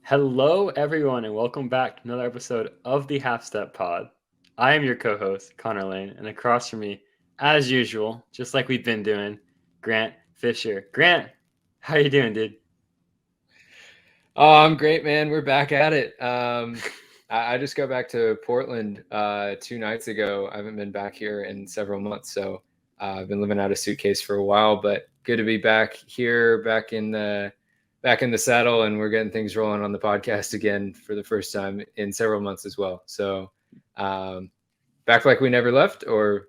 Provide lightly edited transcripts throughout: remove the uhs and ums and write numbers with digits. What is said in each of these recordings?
Hello, everyone, and welcome back to another episode of the Halfstep Pod. I am your co-host, Connor Lane, and across from me, as usual, just like we've been doing, Grant Fisher. Grant, how you doing, dude? Oh, I'm great, man. We're back at it. I just got back to Portland 2 nights ago. I haven't been back here in several months, so I've been living out a suitcase for a while. But good to be back here, back in the saddle, and we're getting things rolling on the podcast again for the first time in several months as well. So um, back like we never left, or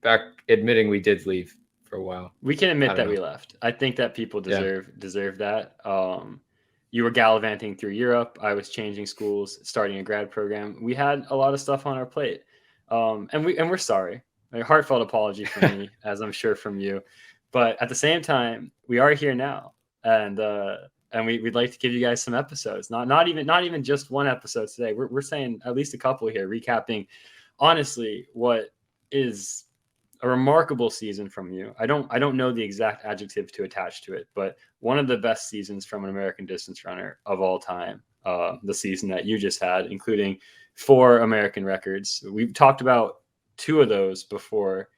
back admitting we did leave for a while. We can I admit don't that know. we left. I think that people Yeah. deserve that. You were gallivanting through Europe. I was changing schools, starting a grad program. We had a lot of stuff on our plate, and we're sorry. A heartfelt apology from me, as I'm sure from you. But at the same time, we are here now, and we'd like to give you guys some episodes. Not even just one episode today. We're saying at least a couple here, recapping honestly what is a remarkable season from you. I don't know the exact adjective to attach to it, but one of the best seasons from an American distance runner of all time. The season that you just had, including 4 American records. We've talked about 2 of those before,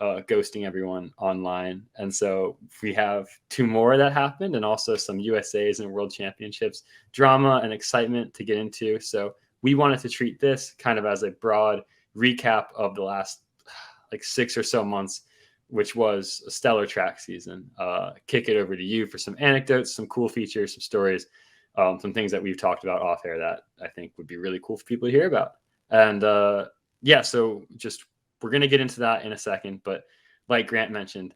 ghosting everyone online, and so we have 2 more that happened, and also some USA's and World Championships drama and excitement to get into. So we wanted to treat this kind of as a broad recap of the last like 6 or so months, which was a stellar track season. Kick it over to you for some anecdotes, some cool features, some stories, some things that we've talked about off air that I think would be really cool for people to hear about. And yeah, so just we're going to get into that in a second. But like Grant mentioned,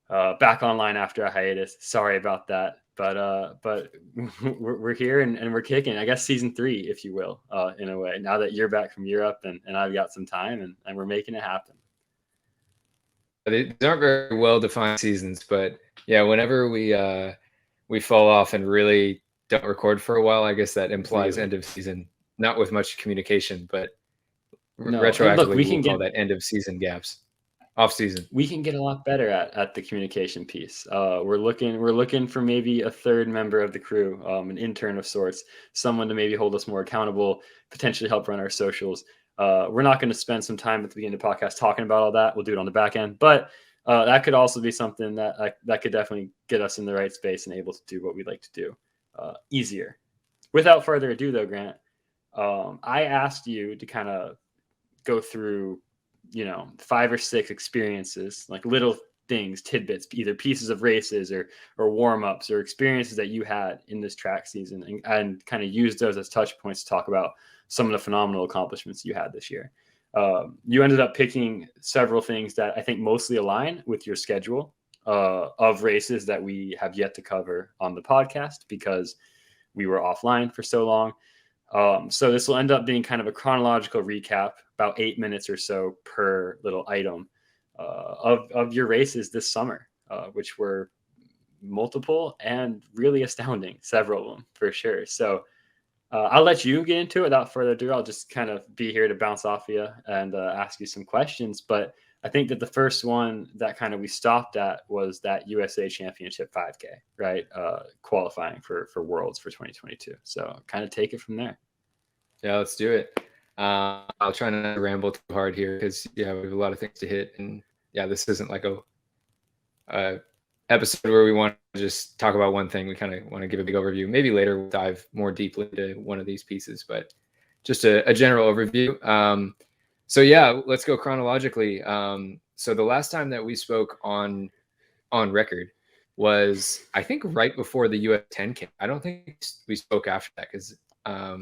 back online after a hiatus. Sorry about that. But we're here and we're kicking. I guess season 3, if you will, in a way. Now that you're back from Europe and I've got some time and we're making it happen. These aren't very well defined seasons, but yeah, whenever we fall off and really don't record for a while, I guess that implies Really. end of season. Not with much communication, but No, and look, retroactively we'll call that end of season gaps, off season. we can get a lot better at the communication piece. We're looking for maybe a third member of the crew, an intern of sorts, someone to maybe hold us more accountable, potentially help run our socials. We're not going to spend some time at the beginning of the podcast talking about all that. We'll do it on the back end, but that could also be something that could definitely get us in the right space and able to do what we'd like to do easier. Without further ado, though, Grant, I asked you to kind of go through 5 or 6 experiences, like little things, tidbits, either pieces of races or warm-ups or experiences that you had in this track season, and kind of use those as touch points to talk about some of the phenomenal accomplishments you had this year. You ended up picking several things that I think mostly align with your schedule of races that we have yet to cover on the podcast because we were offline for so long. So this will end up being kind of a chronological recap, about 8 minutes or so per little item of your races this summer, which were multiple and really astounding, several of them for sure. So I'll let you get into it without further ado. I'll just kind of be here to bounce off of you and ask you some questions. But I think that the first one that kind of we stopped at was that USA Championship 5K, right? Qualifying for Worlds for 2022. So kind of take it from there. Yeah, let's do it. I'll try not to ramble too hard here because yeah, we have a lot of things to hit, and yeah, this isn't like a episode where we want to just talk about one thing. We kind of want to give a big overview. Maybe later we'll dive more deeply into one of these pieces, but just a general overview. So yeah, let's go chronologically. So the last time that we spoke on record was I think right before the US 10K. I don't think we spoke after that because I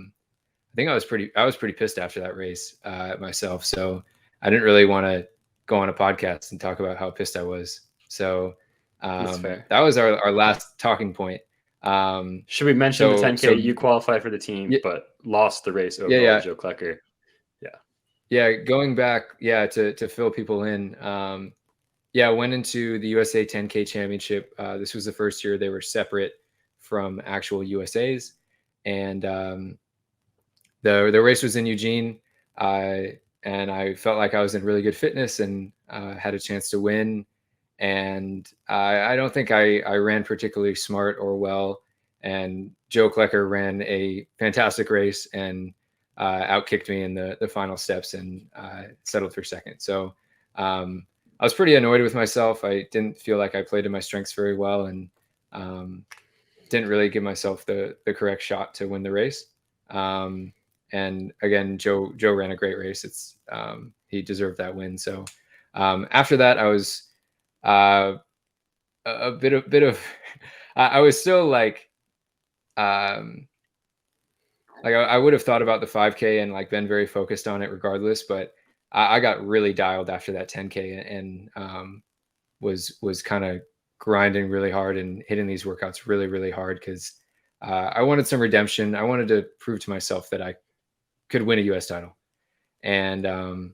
think I was pretty pissed after that race myself. So I didn't really want to go on a podcast and talk about how pissed I was. So That's fair. that was our last talking point. Should we mention the 10K? So You qualified for the team, yeah, but lost the race yeah, overall yeah, to Joe Klecker. Yeah. yeah. Going back, yeah, to fill people in. Yeah, I went into the USA 10K championship. This was the first year they were separate from actual USA's, and the race was in Eugene, and I felt like I was in really good fitness and had a chance to win. And I don't think I ran particularly smart or well. and Joe Klecker ran a fantastic race and outkicked me in the final steps and settled for second. So I was pretty annoyed with myself. I didn't feel like I played to my strengths very well, and didn't really give myself the correct shot to win the race. And again, Joe ran a great race. It's he deserved that win. So after that, I was a bit of I was still like I would have thought about the 5K and like been very focused on it regardless, but I got really dialed after that 10K and was kind of grinding really hard and hitting these workouts really hard because I wanted some redemption. I wanted to prove to myself that I could win a U.S. title. And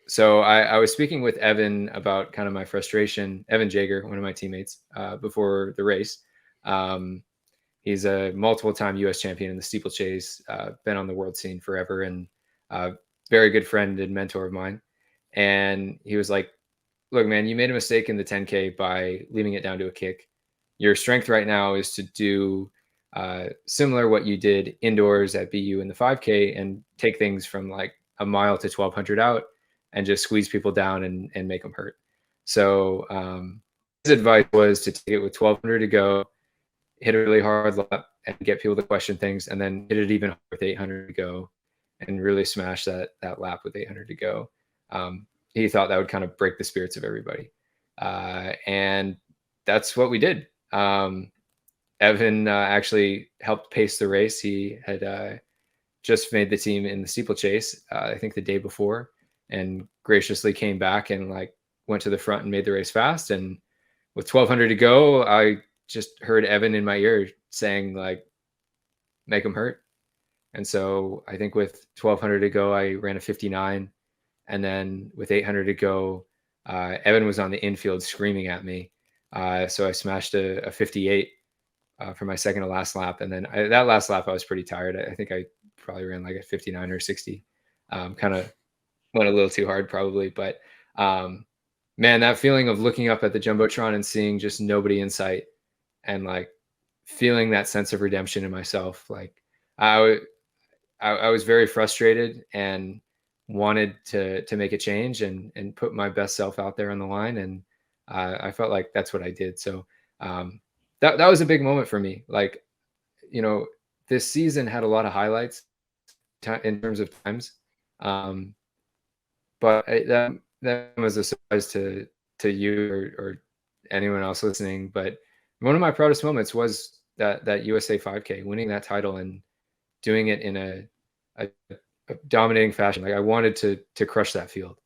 so I was speaking with Evan about kind of my frustration, Evan Jager, one of my teammates, before the race. He's a multiple-time U.S. champion in the steeplechase, been on the world scene forever, and very good friend and mentor of mine. And he was like, look, man, you made a mistake in the 10K by leaving it down to a kick. Your strength right now is to do similar what you did indoors at BU in the 5K and take things from like a mile to 1200 out and just squeeze people down and make them hurt. So his advice was to take it with 1200 to go, hit a really hard lap and get people to question things, and then hit it even harder with 800 to go and really smash that lap with 800 to go. He thought that would kind of break the spirits of everybody. And that's what we did. Evan actually helped pace the race. He had just made the team in the steeplechase, I think the day before, and graciously came back and like went to the front and made the race fast. And with 1200 to go, I just heard Evan in my ear saying like, make him hurt. And so I think with 1200 to go, I ran a 59. And then with 800 to go, Evan was on the infield screaming at me. So I smashed a 58 for my second to last lap. And then that last lap, I was pretty tired. I think I probably ran like a 59 or 60. Kind of went a little too hard probably. But man, that feeling of looking up at the Jumbotron and seeing just nobody in sight and like feeling that sense of redemption in myself. Like I was very frustrated and wanted to make a change and put my best self out there on the line. And I felt like that's what I did. So that was a big moment for me. Like, you know, this season had a lot of highlights in terms of times. But that was a surprise to you or anyone else listening. But one of my proudest moments was that USA 5K, winning that title and doing it in a dominating fashion. Like I wanted to crush that field.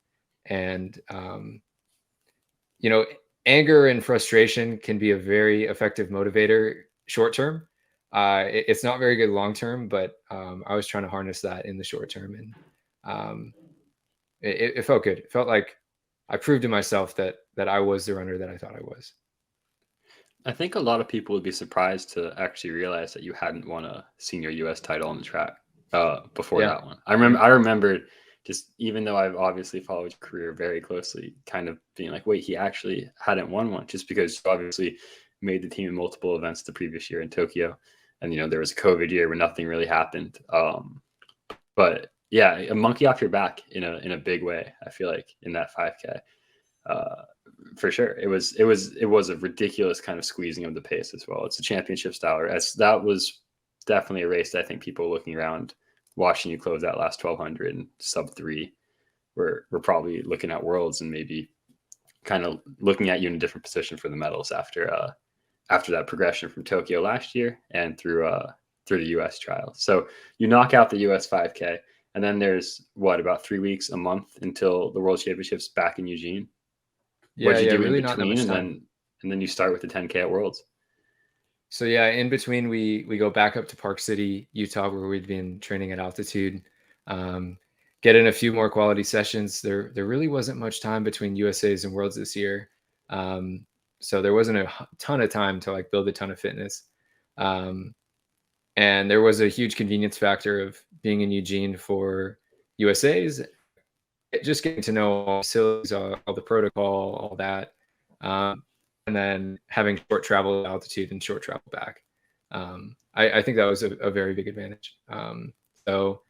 And you know, anger and frustration can be a very effective motivator short term. It's not very good long term, but I was trying to harness that in the short term, and it felt good. It felt like I proved to myself that I was the runner that I thought I was. I think a lot of people would be surprised to actually realize that you hadn't won a senior U.S. title on the track before that one. I remembered just, even though I've obviously followed your career very closely, kind of being like, wait, he actually hadn't won one, just because you obviously made the team in multiple events the previous year in Tokyo. And, you know, there was a COVID year where nothing really happened. But yeah, a monkey off your back in a big way, I feel like, in that 5K. For sure. It was a ridiculous kind of squeezing of the pace as well. It's a championship style race. That was definitely a race that I think people looking around, watching you close that last 1200 and sub 3 were probably looking at worlds and maybe kind of looking at you in a different position for the medals after that progression from Tokyo last year and through the US trial. So you knock out the US 5K, and then there's about 3 weeks, a month until the World Championships back in Eugene. Yeah, what did you do really in between, and then you start with the 10K at Worlds? So yeah, in between we go back up to Park City, Utah, where we'd been training at altitude, get in a few more quality sessions. There really wasn't much time between USAs and Worlds this year, so there wasn't a ton of time to like build a ton of fitness, and there was a huge convenience factor of being in Eugene for USAs, just getting to know all the facilities, all the protocol, all that. And then having short travel altitude and short travel back. I think that was a very big advantage. So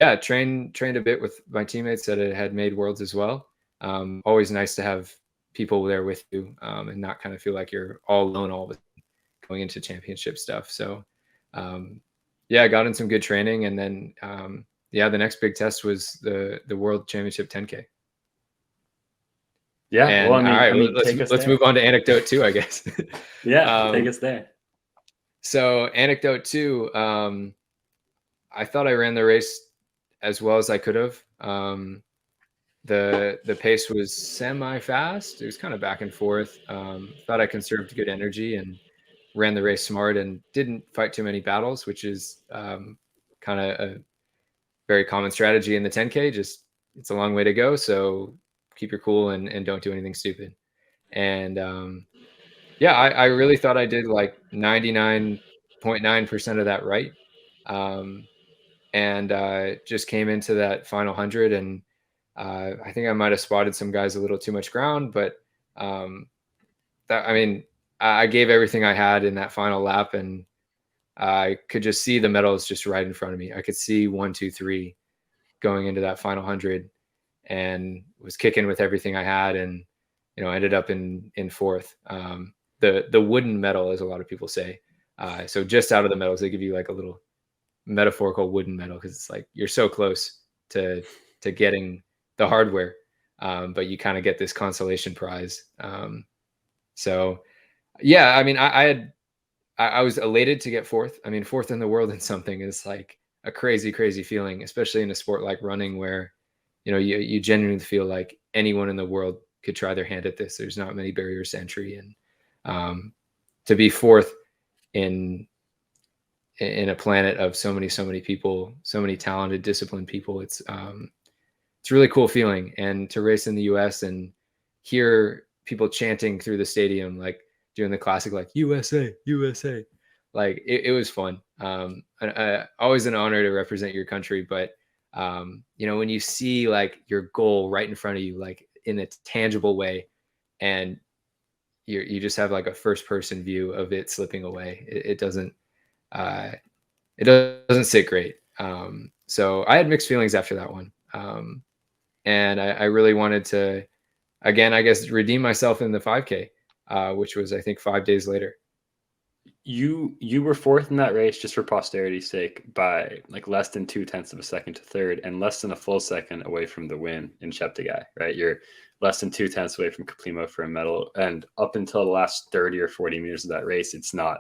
yeah, trained a bit with my teammates that had made worlds as well. Always nice to have people there with you, and not kind of feel like you're all alone all of a sudden going into championship stuff. So yeah, I got in some good training, and then yeah, the next big test was the World Championship 10K. Yeah, And well, all right, take us let's there. move on to anecdote 2, I guess. Yeah, take us there. So anecdote 2, I thought I ran the race as well as I could have. The pace was semi-fast. It was kind of back and forth. Thought I conserved good energy and ran the race smart and didn't fight too many battles, which is kind of a very common strategy in the 10K. Just it's a long way to go, so keep your cool and don't do anything stupid. And yeah, I really thought I did like 99.9% of that right. And just came into that final 100, and I think I might have spotted some guys a little too much ground, but that, I mean, I gave everything I had in that final lap, and I could just see the medals just right in front of me. I could see 1, 2, 3 going into that final 100, and was kicking with everything I had, and ended up in fourth. The wooden medal, as a lot of people say. So just out of the medals, they give you like a little metaphorical wooden medal, because it's like you're so close to getting the hardware, but you kind of get this consolation prize. So yeah, I mean, I was elated to get fourth. I mean, fourth in the world in something is like a crazy feeling, especially in a sport like running, where you genuinely feel like anyone in the world could try their hand at this. There's not many barriers to entry, and to be fourth in a planet of so many people, so many talented, disciplined people, it's a really cool feeling. And to race in the US and hear people chanting through the stadium, like doing the classic, like USA, USA, like it was fun. Always an honor to represent your country, but when you see like your goal right in front of you, like in a tangible way, and you just have like a first person view of it slipping away, it doesn't sit great. So I had mixed feelings after that one. And I really wanted to, again, I guess, redeem myself in the 5K, which was, I think, 5 days later. You were fourth in that race, just for posterity's sake, by like less than 0.2 of a second to third, and less than a full second away from the win in Cheptegei, right? You're less than 0.2 away from Kaplimo for a medal, and up until the last 30 or 40 meters of that race, it's not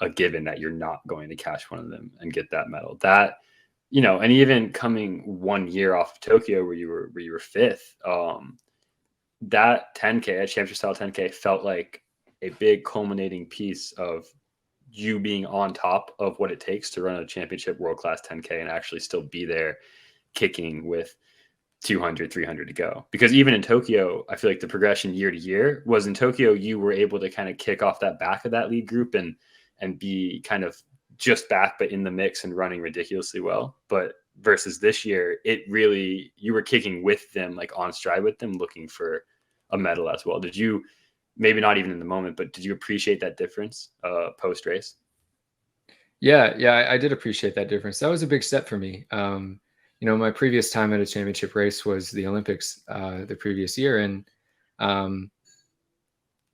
a given that you're not going to catch one of them and get that medal. That, and even coming 1 year off of Tokyo, where you were fifth, that 10K, a championship style 10K, felt like a big culminating piece of you being on top of what it takes to run a championship world-class 10K and actually still be there kicking with 200, 300 to go. Because even in Tokyo, I feel like the progression year to year was, in Tokyo, you were able to kind of kick off that back of that lead group and be kind of just back, but in the mix and running ridiculously well. But versus this year, it really, you were kicking with them, like on stride with them, looking for a medal as well. Did you, maybe not even in the moment, but did you appreciate that difference post race? Yeah, I did appreciate that difference. That was a big step for me. My previous time at a championship race was the Olympics the previous year, and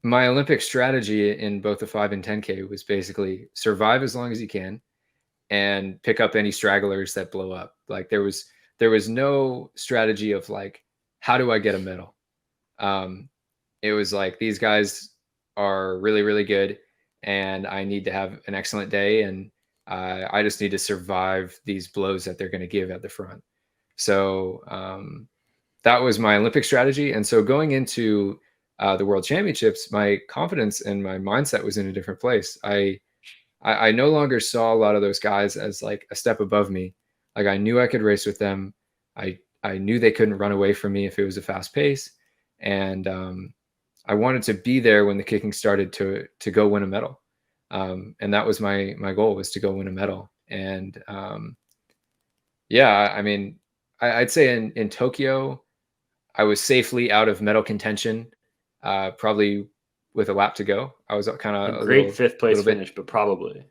my Olympic strategy in both the 5 and 10K was basically survive as long as you can and pick up any stragglers that blow up. Like there was no strategy of like, how do I get a medal? It was like, these guys are really good, and I need to have an excellent day, and I just need to survive these blows that they're going to give at the front. So that was my Olympic strategy. And so going into the World Championships, my confidence and my mindset was in a different place. I no longer saw a lot of those guys as like a step above me. Like I knew I could race with them. I knew they couldn't run away from me if it was a fast pace. And I wanted to be there when the kicking started to go win a medal. And that was my goal, was to go win a medal. And yeah, I mean, I'd say in Tokyo, I was safely out of medal contention, probably with a lap to go. I was kind of a great fifth place little bit, finish, but probably.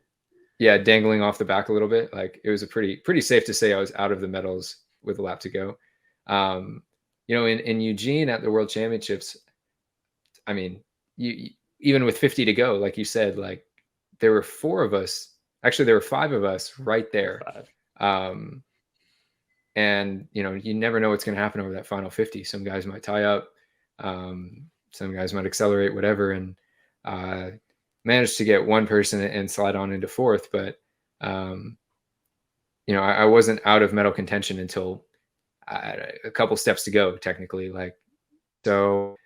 yeah, dangling off the back a little bit. Like it was a pretty safe to say I was out of the medals with a lap to go. In Eugene at the World Championships, I mean, you even with 50 to go, like you said, like there were 4 of us. Actually, there were 5 of us right there. 5. And you never know what's going to happen over that final 50. Some guys might tie up, some guys might accelerate, whatever, and managed to get one person and slide on into 4th. But I wasn't out of medal contention until a couple steps to go, technically. Like, so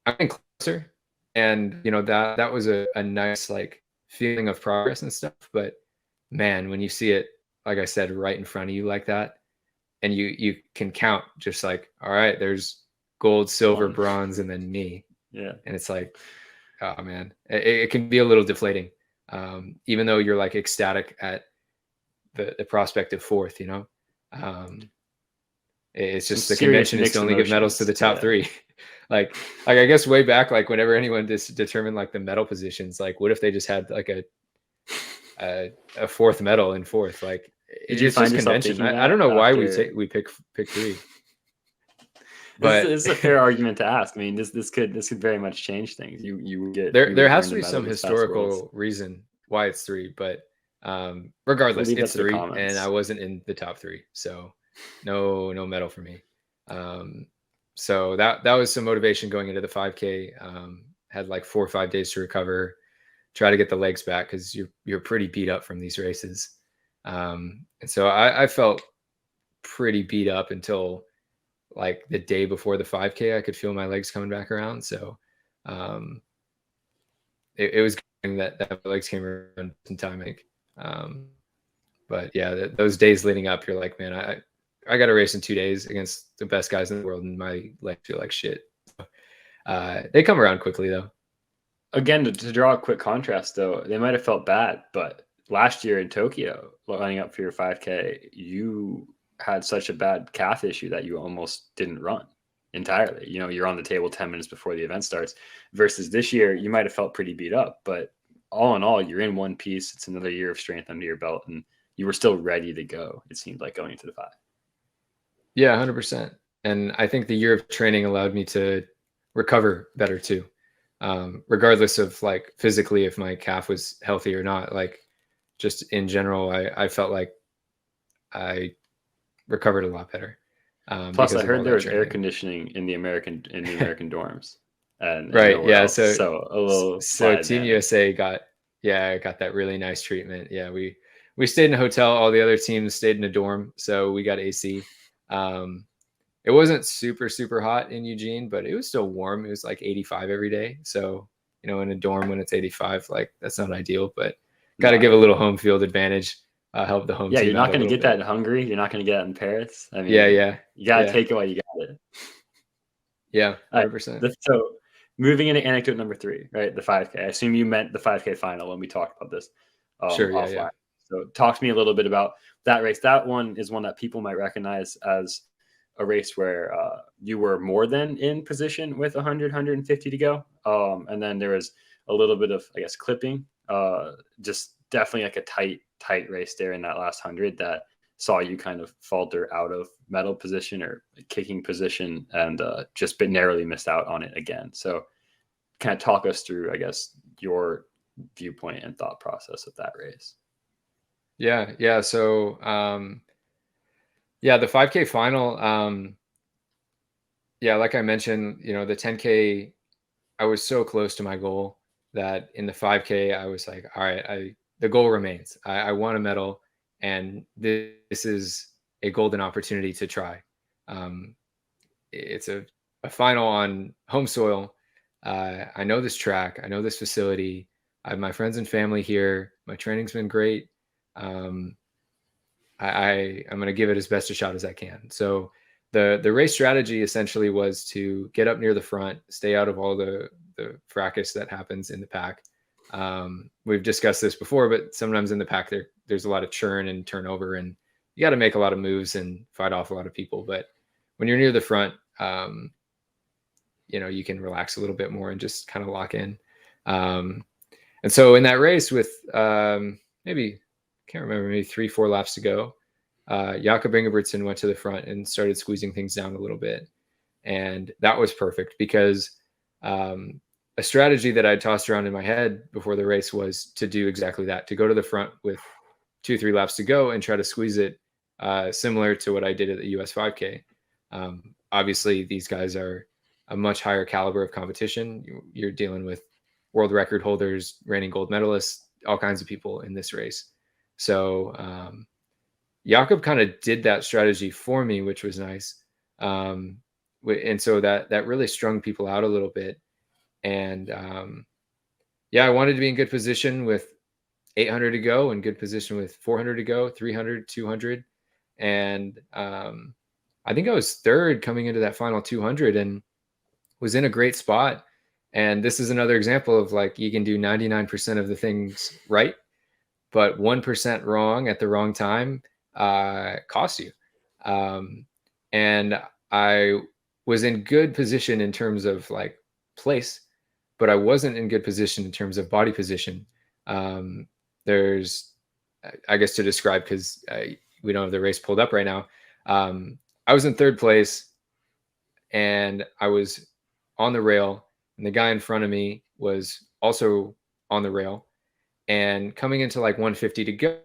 I'm getting closer, and that was a nice like feeling of progress and stuff. But man, when you see it, like I said, right in front of you like that, and you can count just like, all right, there's gold, silver, 1. bronze, and then me. Yeah. And it's like, oh man, it can be a little deflating, even though you're like ecstatic at the prospect of 4th. It's just the convention is to only give medals to the top 3. like I guess way back, like whenever anyone determined like the medal positions, like what if they just had like a 4th medal in 4th? Like Did you find just convention. I don't know why we pick 3. But this is a fair argument to ask. I mean, this could very much change things. You get there has to be some historical reason why it's 3, but regardless, it's 3, and I wasn't in the top 3, so no medal for me. So that was some motivation going into the 5K. Had like 4 or 5 days to recover, try to get the legs back because you're pretty beat up from these races. And so I felt pretty beat up until like the day before the 5K. I could feel my legs coming back around. So it was good that my legs came around in time. But yeah, those days leading up, you're like, man, I got to race in 2 days against the best guys in the world, and my legs feel like shit. They come around quickly, though. Again, to draw a quick contrast, though, they might have felt bad, but last year in Tokyo, lining up for your 5K, you had such a bad calf issue that you almost didn't run entirely. You're on the table 10 minutes before the event starts, versus this year, you might have felt pretty beat up, but all in all, you're in one piece. It's another year of strength under your belt, and you were still ready to go, it seemed like, going into the 5. Yeah, 100%. And I think the year of training allowed me to recover better too. Regardless of like physically if my calf was healthy or not, like just in general, I felt like I recovered a lot better. Plus, I heard there was air conditioning in the American dorms. And right, yeah. Else. So a little. Team USA got that really nice treatment. Yeah, we stayed in a hotel. All the other teams stayed in a dorm, so we got AC. It wasn't super hot in Eugene, but it was still warm. It was like 85 every day. So, in a dorm when it's 85, like that's not ideal, but got to give a little home field advantage, help the home team. Yeah, you're not going to get that in Hungary. You're not going to get that in Paris. I mean, yeah. You got to take it while you got it. Yeah, 100%. So moving into anecdote number 3, right? The 5K. I assume you meant the 5K final when we talked about this. Sure, offline. Yeah. So talk to me a little bit about that race. That one is one that people might recognize as a race where you were more than in position with 100, 150 to go. And then there was a little bit of, I guess, clipping, just definitely like a tight race there in that last 100 that saw you kind of falter out of medal position or kicking position and just narrowly missed out on it again. So kind of talk us through, I guess, your viewpoint and thought process of that race. Yeah. So, the 5K final, like I mentioned, the 10K, I was so close to my goal that in the 5K, I was like, all right, the goal remains. I want a medal, and this is a golden opportunity to try. It's a final on home soil. I know this track. I know this facility. I have my friends and family here. My training's been great. I'm going to give it as best a shot as I can. So the race strategy essentially was to get up near the front, stay out of all the fracas that happens in the pack. We've discussed this before, but sometimes in the pack there's a lot of churn and turnover, and you got to make a lot of moves and fight off a lot of people. But when you're near the front, you can relax a little bit more and just kind of lock in. And so in that race with maybe, can't remember, maybe 3-4 laps to go, Jakob Ingebrigtsen went to the front and started squeezing things down a little bit. And that was perfect because a strategy that I tossed around in my head before the race was to do exactly that, to go to the front with 2-3 laps to go and try to squeeze it, similar to what I did at the US 5K. Obviously, these guys are a much higher caliber of competition. You're dealing with world record holders, reigning gold medalists, all kinds of people in this race. So Jakob kind of did that strategy for me, which was nice. And so that really strung people out a little bit. And I wanted to be in good position with 800 to go, and good position with 400 to go, 300, 200. And I think I was third coming into that final 200 and was in a great spot. And this is another example of like, you can do 99% of the things right, but 1% wrong at the wrong time costs you. And I was in good position in terms of like place, but I wasn't in good position in terms of body position. There's, I guess to describe, because we don't have the race pulled up right now. I was in third place and I was on the rail, and the guy in front of me was also on the rail, and coming into like 150 to go,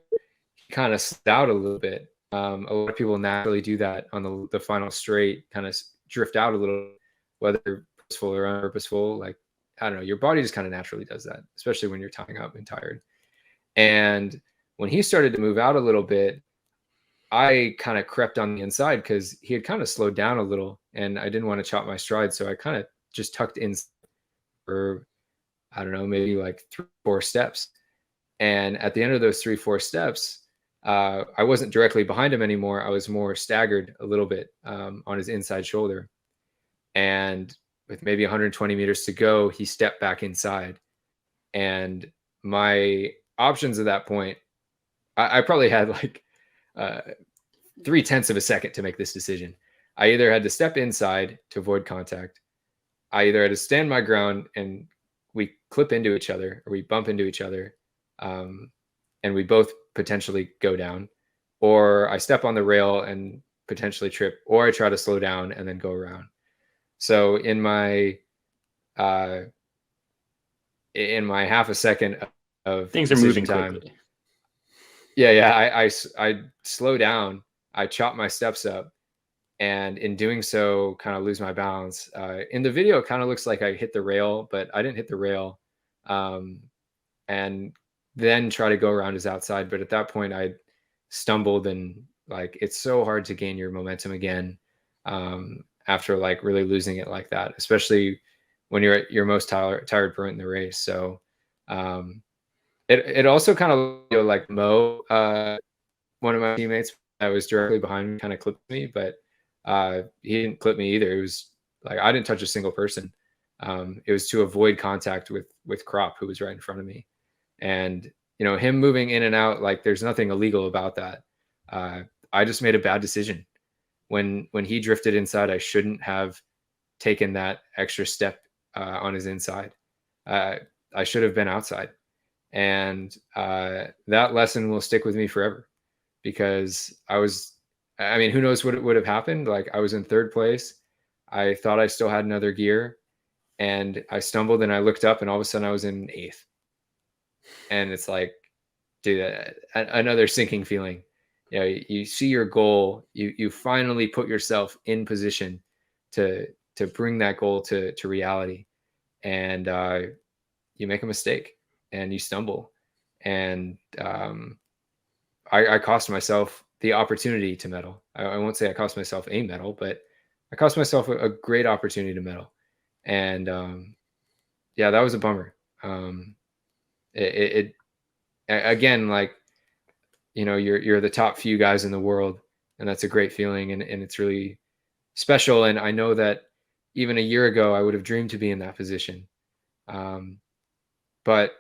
he kind of slid out a little bit. A lot of people naturally do that on the final straight, kind of drift out a little, whether purposeful or unpurposeful. Like, I don't know, your body just kind of naturally does that, especially when you're tying up and tired. And when he started to move out a little bit, I kind of crept on the inside because he had kind of slowed down a little, and I didn't want to chop my stride. So I kind of just tucked in for, I don't know, maybe like 3-4 steps. And at the end of those 3-4 steps, I wasn't directly behind him anymore. I was more staggered a little bit on his inside shoulder. And with maybe 120 meters to go, he stepped back inside. And my options at that point, I probably had like 0.3 of a second to make this decision. I either had to step inside to avoid contact. I either had to stand my ground and we clip into each other, or we bump into each other, and we both potentially go down, or I step on the rail and potentially trip, or I try to slow down and then go around. So in my half a second of things are moving time, quickly. I slow down, I chop my steps up, and in doing so, kind of lose my balance. In the video, it kind of looks like I hit the rail, but I didn't hit the rail. And then try to go around his outside. But at that point, I stumbled, and like, it's so hard to gain your momentum again after like really losing it like that, especially when you're at your most tired point in the race. So it also kind of, like Mo, one of my teammates that was directly behind me, kind of clipped me, but he didn't clip me either. It was like, I didn't touch a single person. It was to avoid contact with Crop, who was right in front of me. And, him moving in and out, like, there's nothing illegal about that. I just made a bad decision. When he drifted inside, I shouldn't have taken that extra step on his inside. I should have been outside. And that lesson will stick with me forever, because who knows what would have happened? Like, I was in third place. I thought I still had another gear, and I stumbled, and I looked up, and all of a sudden I was in 8th. And it's like, dude, another sinking feeling. You see your goal, you finally put yourself in position to bring that goal to reality, and you make a mistake and you stumble, and I cost myself the opportunity to medal. I won't say I cost myself a medal, but I cost myself a great opportunity to medal. And that was a bummer. It again, like, you're the top few guys in the world, and that's a great feeling, and it's really special. And I know that even a year ago, I would have dreamed to be in that position. But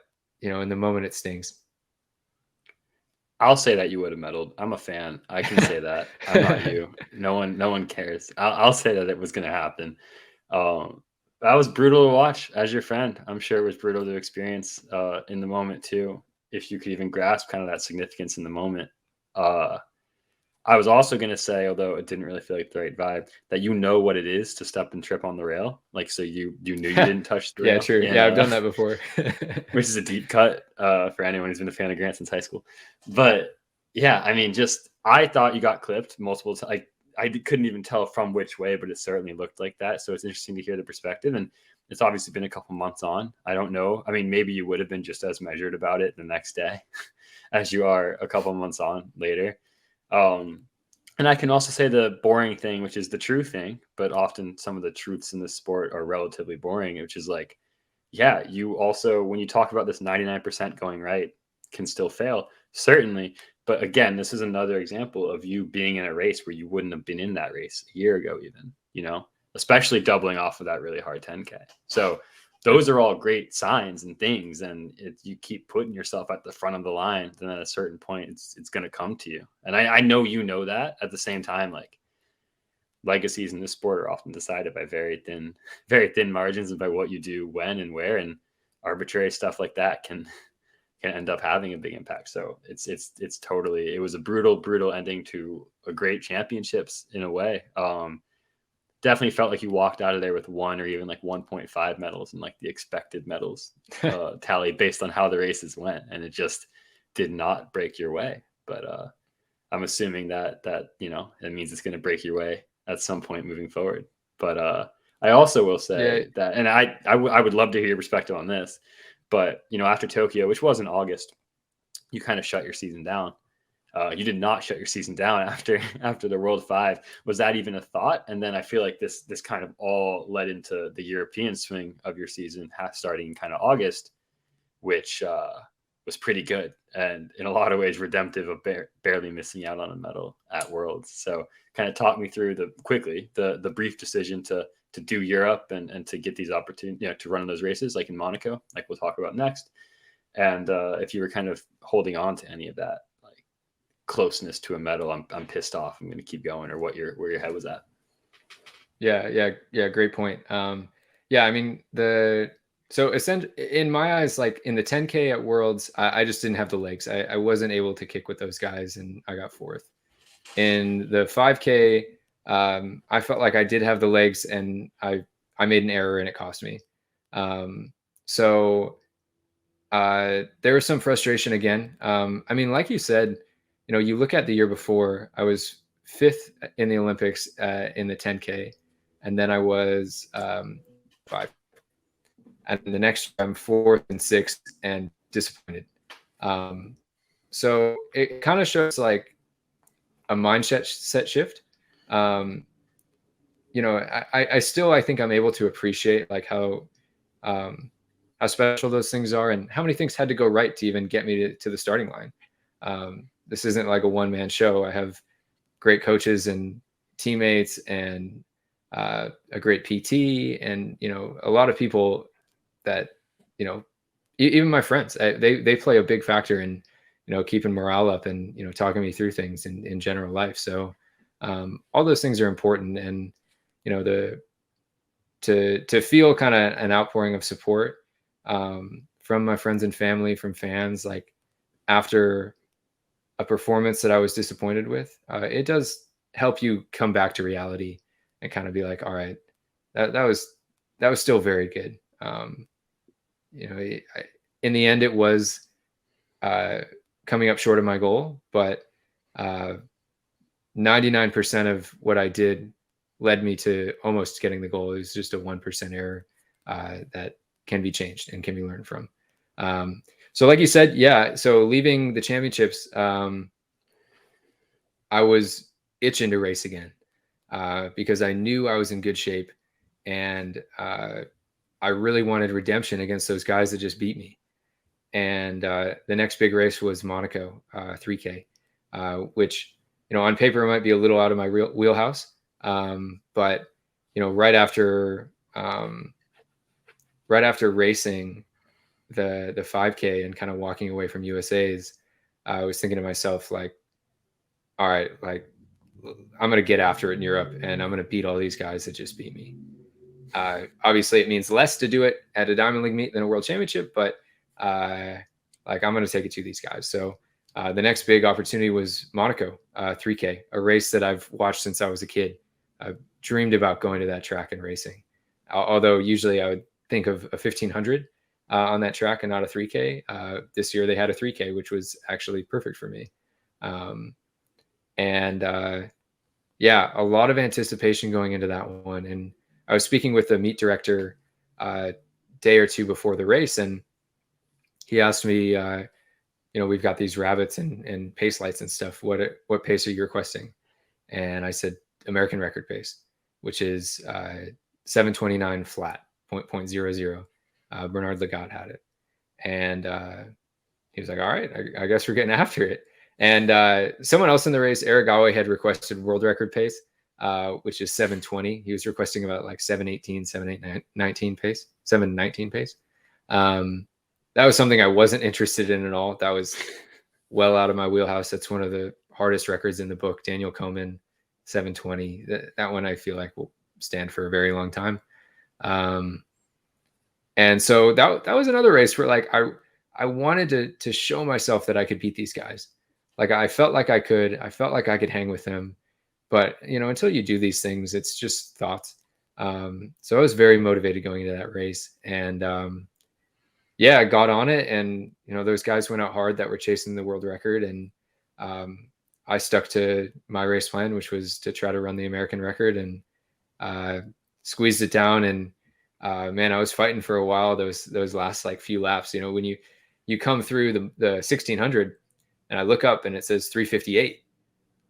in the moment, it stings. I'll say that you would have medaled. I'm a fan. I can say that. I'm not you. No one cares. I'll say that it was going to happen. That was brutal to watch as your friend. I'm sure it was brutal to experience in the moment too. if you could even grasp kind of that significance in the moment. I was also going to say, although it didn't really feel like the right vibe, that you know what it is to step and trip on the rail. Like, so you knew you didn't touch the rail. Yeah, true. And, yeah, I've done that before. which is a deep cut for anyone who's been a fan of Grant since high school. But yeah, I mean, I thought you got clipped multiple times. I couldn't even tell from which way, but it certainly looked like that. So it's interesting to hear the perspective. And it's obviously been a couple months on. I don't know. I mean, maybe you would have been just as measured about it the next day as you are a couple months on later. And I can also say the boring thing, which is the true thing, but often some of the truths in this sport are relatively boring, which is like, yeah, you also, when you talk about this 99% going right, can still fail, certainly. But again, this is another example of you being in a race where you wouldn't have been in that race a year ago, even, especially doubling off of that really hard 10K. So those are all great signs and things. And you keep putting yourself at the front of the line, then at a certain point, it's going to come to you. And I know that. At the same time, like, legacies in this sport are often decided by very thin margins and by what you do when and where, and arbitrary stuff like that can end up having a big impact. So it's totally, it was a brutal ending to a great championships in a way. Definitely felt like you walked out of there with 1 or even like 1.5 medals and like the expected medals tally based on how the races went, and it just did not break your way. But I'm assuming that it means it's going to break your way at some point moving forward. But I also will say that, and I would love to hear your perspective on this, but after Tokyo, which was in August, you kind of shut your season down. You did not shut your season down after the World 5. Was that even a thought? And then I feel like this kind of all led into the European swing of your season, starting in kind of August, which was pretty good and in a lot of ways redemptive of barely missing out on a medal at Worlds. So kind of talk me through the brief decision to do Europe and to get these opportunities, to run those races like in Monaco, like we'll talk about next. And if you were kind of holding on to any of that like closeness to a medal, I'm pissed off, I'm going to keep going, or where your head was at. Yeah. Great point. I mean, so essentially in my eyes, like in the 10K at Worlds, I just didn't have the legs. I wasn't able to kick with those guys, and I got 4th. In the 5K, I felt like I did have the legs, and I made an error and it cost me. So there was some frustration again. I mean, like you said, you look at the year before, I was 5th in the Olympics in the 10K, and then I was 5. And the next year I'm 4th and 6th and disappointed. So it kind of shows like a mindset shift. I think I'm able to appreciate like how special those things are and how many things had to go right to even get me to the starting line. This isn't like a one-man show. I have great coaches and teammates and a great PT and, a lot of people that, even my friends, they play a big factor in, keeping morale up and, talking me through things in general life. So all those things are important. And, to feel kind of an outpouring of support from my friends and family, from fans, like after a performance that I was disappointed with, it does help you come back to reality and kind of be like, all right, that was still very good. In the end, it was coming up short of my goal, but 99% of what I did led me to almost getting the goal. It was just a 1% error that can be changed and can be learned from. So like you said, so leaving the championships, I was itching to race again because I knew I was in good shape, and I really wanted redemption against those guys that just beat me. And the next big race was Monaco 3K, which, on paper might be a little out of my wheelhouse. But, right after racing the 5K and kind of walking away from USA's, I was thinking to myself, like, all right, like I'm going to get after it in Europe and I'm going to beat all these guys that just beat me. Obviously it means less to do it at a Diamond League meet than a world championship, but like I'm going to take it to these guys. So the next big opportunity was Monaco 3K, a race that I've watched since I was a kid. I've dreamed about going to that track and racing. Although usually I would think of a 1500 on that track and not a 3K. This year they had a 3K, which was actually perfect for me. Yeah, a lot of anticipation going into that one. And I was speaking with the meet director day or two before the race, and he asked me, we've got these rabbits and pace lights and stuff. What pace are you requesting? And I said American record pace, which is 7:29 flat, 0.00. Bernard Lagat had it, and he was like, "All right, I guess we're getting after it." And someone else in the race, Aragawa, had requested world record pace, which is 7:20. He was requesting about like 7:18, 7:19 pace, 7:19 pace. That was something I wasn't interested in at all. That was well out of my wheelhouse. That's one of the hardest records in the book. Daniel Komen, 7:20. That one I feel like will stand for a very long time. And so that was another race where like I wanted to show myself that I could beat these guys. Like I felt like I could. I felt like I could hang with them. But until you do these things, it's just thoughts. So I was very motivated going into that race, and yeah, I got on it, and those guys went out hard that were chasing the world record, and I stuck to my race plan, which was to try to run the American record, and squeezed it down. And man, I was fighting for a while those last like few laps. When you come through the 1600, and I look up and it says 3:58, and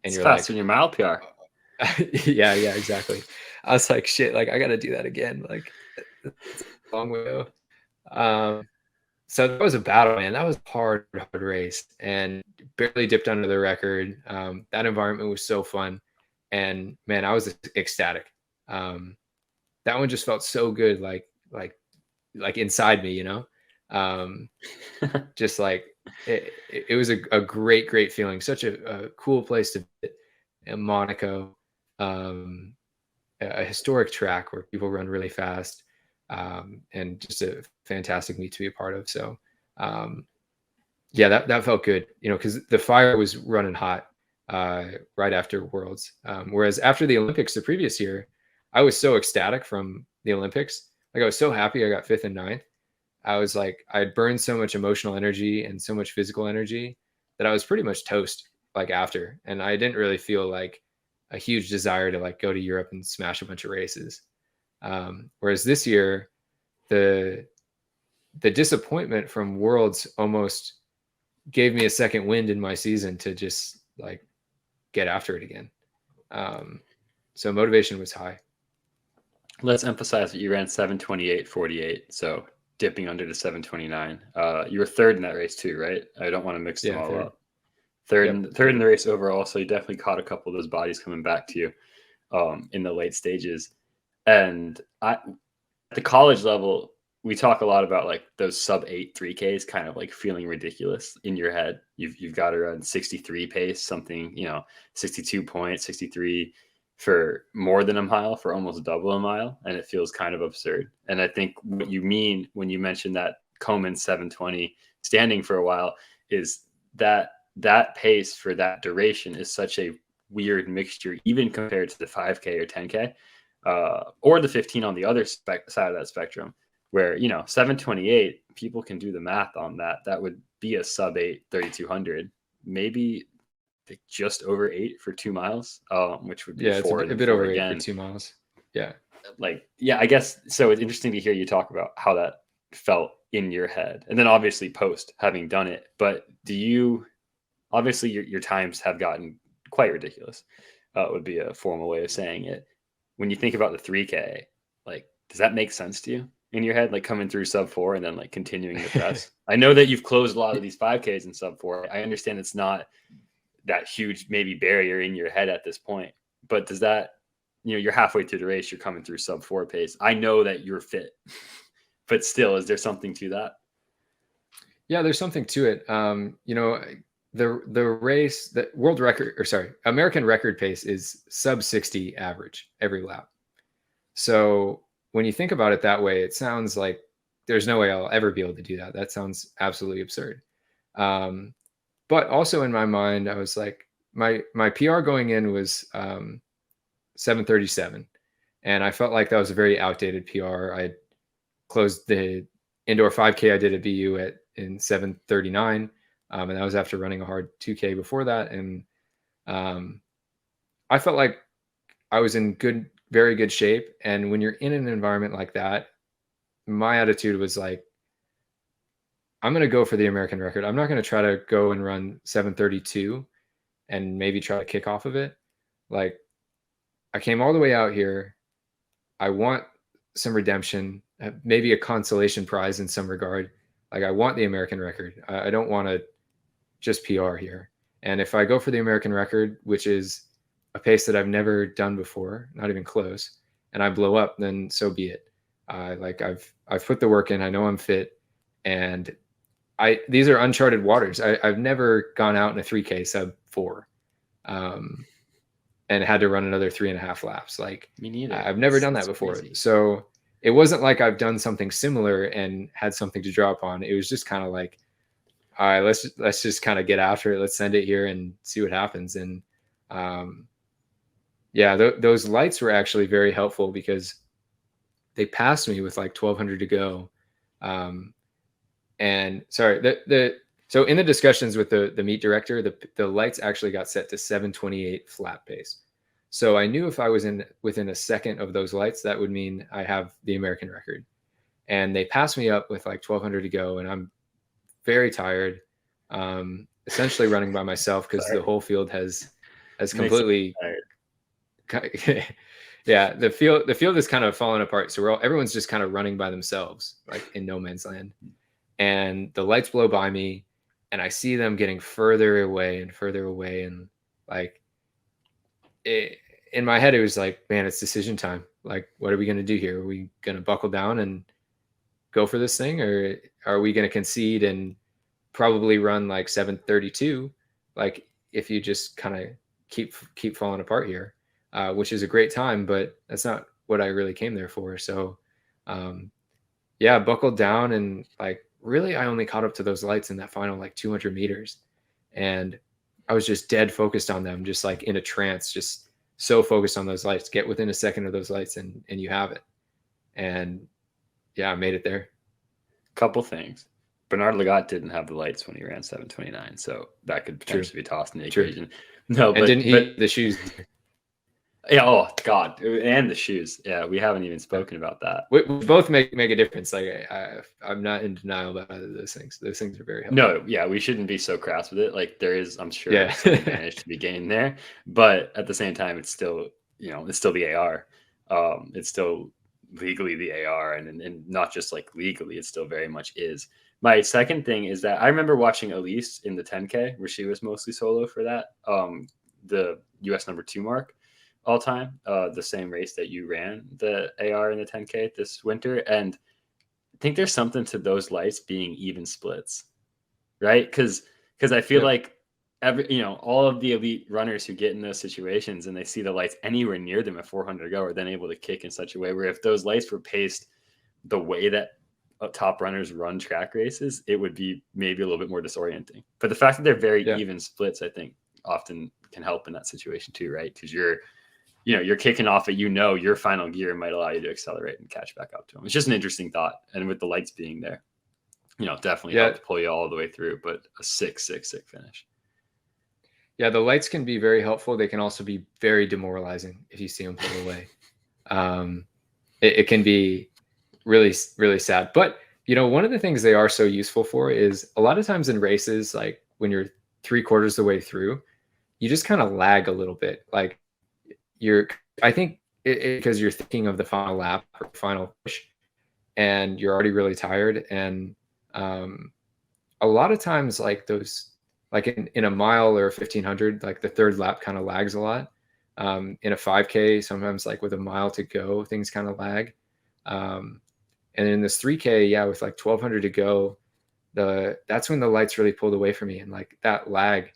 it's you're faster like, than your mile PR. yeah, exactly. I was like, shit, like I got to do that again. Like it's a long way to go. So that was a battle, man. That was a hard race, and barely dipped under the record. That environment was so fun, and man, I was ecstatic. That one just felt so good, like inside me, just like it was a great feeling. Such a cool place to be in Monaco, a historic track where people run really fast. And just a fantastic meet to be a part of. So, yeah, that felt good, because the fire was running hot right after Worlds. Whereas after the Olympics the previous year, I was so ecstatic from the Olympics. Like I was so happy I got 5th and 9th. I was like, I'd burned so much emotional energy and so much physical energy that I was pretty much toast like after. And I didn't really feel like a huge desire to like go to Europe and smash a bunch of races. Whereas this year, the disappointment from Worlds almost gave me a second wind in my season to just like get after it again. So motivation was high. Let's emphasize that you ran 7:28.48, so dipping under to 7:29. You were third in that race too, right? I don't want to mix them all up. Third in the race overall, so you definitely caught a couple of those bodies coming back to you in the late stages. And at the college level, we talk a lot about like those sub-8 3Ks kind of like feeling ridiculous in your head. You've got to run 63 pace, something, 62 points, 63 for more than a mile, for almost double a mile, and it feels kind of absurd. And I think what you mean when you mention that Komen 7:20 standing for a while is that pace for that duration is such a weird mixture, even compared to the 5K or 10K. Or the 15 on the other side of that spectrum, where 7:28, people can do the math on that. That would be a sub-8 3,200, maybe just over 8 for 2 miles, which would be it's a bit over 8 for 2 miles. Yeah, I guess so. It's interesting to hear you talk about how that felt in your head, and then obviously post having done it. But do you? Obviously, your times have gotten quite ridiculous. Would be a formal way of saying it. When you think about the 3K, like, does that make sense to you in your head? Like coming through sub 4 and then like continuing the press. I know that you've closed a lot of these 5Ks in sub 4. I understand it's not that huge maybe barrier in your head at this point, but does that, you're halfway through the race, you're coming through sub 4 pace. I know that you're fit, but still, is there something to that? Yeah, there's something to it. The race, the world record, or sorry, American record pace is sub 60 average every lap. So when you think about it that way, it sounds like there's no way I'll ever be able to do that. That sounds absolutely absurd. But also in my mind, I was like, my PR going in was 7:37, and I felt like that was a very outdated PR. I closed the indoor 5K I did at BU in 7:39, and that was after running a hard 2K before that. And I felt like I was in very good shape. And when you're in an environment like that, my attitude was like, I'm going to go for the American record. I'm not going to try to go and run 7:32 and maybe try to kick off of it. Like, I came all the way out here. I want some redemption, maybe a consolation prize in some regard. Like, I want the American record. I don't want to just PR here. And if I go for the American record, which is a pace that I've never done before, not even close, and I blow up, then so be it. Like, I've put the work in. I know I'm fit, and these are uncharted waters. I've never gone out in a 3K sub 4, and had to run another 3.5 laps. Like, Me neither. I've never done that before. Crazy. So it wasn't like I've done something similar and had something to draw upon. It was just kind of like, all right, let's just kind of get after it. Let's send it here and see what happens. And those lights were actually very helpful because they passed me with like 1,200 to go. And sorry, so in the discussions with the meet director, the lights actually got set to 7:28 flat pace. So I knew if I was within a second of those lights, that would mean I have the American record. And they passed me up with like 1,200 to go, and I'm very tired, essentially running by myself because the whole field has completely. Yeah, the field is kind of falling apart. So everyone's just kind of running by themselves, like in no man's land. And the lights blow by me, and I see them getting further away, and like in my head, it was like, man, it's decision time. Like, what are we going to do here? Are we going to buckle down and go for this thing, or are we going to concede and probably run like 7:32? Like, if you just kind of keep falling apart here, which is a great time, but that's not what I really came there for. So, buckled down, and like, really, I only caught up to those lights in that final like 200 meters, and I was just dead focused on them, just like in a trance, just so focused on those lights. Get within a second of those lights, and you have it. And yeah, I made it there. Couple things. Bernard Lagat didn't have the lights when he ran 7:29, so that could potentially be tossed in the equation. No, but didn't he the shoes? Yeah. Oh God, and the shoes. Yeah, we haven't even spoken about that. We both make a difference. Like, I'm not in denial about either of those things. Those things are very helpful. No, yeah, we shouldn't be so crass with it. Like, there is, I'm sure, some advantage to be gained there, but at the same time, it's still, it's still the AR. It's still legally the AR, and not just like legally, it still very much is. My second thing is that I remember watching Elise in the 10K where she was mostly solo for that, the US number 2 mark all time, the same race that you ran the AR in the 10K this winter. And I think there's something to those lights being even splits, right? Because I feel like all of the elite runners who get in those situations and they see the lights anywhere near them at 400 to go are then able to kick in such a way where if those lights were paced the way that top runners run track races, it would be maybe a little bit more disorienting. But the fact that they're very even splits, I think, often can help in that situation too, right? Because you're kicking off at, your final gear might allow you to accelerate and catch back up to them. It's just an interesting thought. And with the lights being there, definitely help to pull you all the way through, but a sick finish. Yeah, the lights can be very helpful. They can also be very demoralizing if you see them pull away. It can be really, really sad. But, one of the things they are so useful for is a lot of times in races, like when you're 3/4 of the way through, you just kind of lag a little bit. Like, I think because you're thinking of the final lap or final push, and you're already really tired. And a lot of times, like those, like in a mile or 1,500, like the third lap kind of lags a lot. In a 5K, sometimes like with a mile to go, things kind of lag. And in this 3K, with like 1,200 to go, that's when the lights really pulled away from me. And like that lag,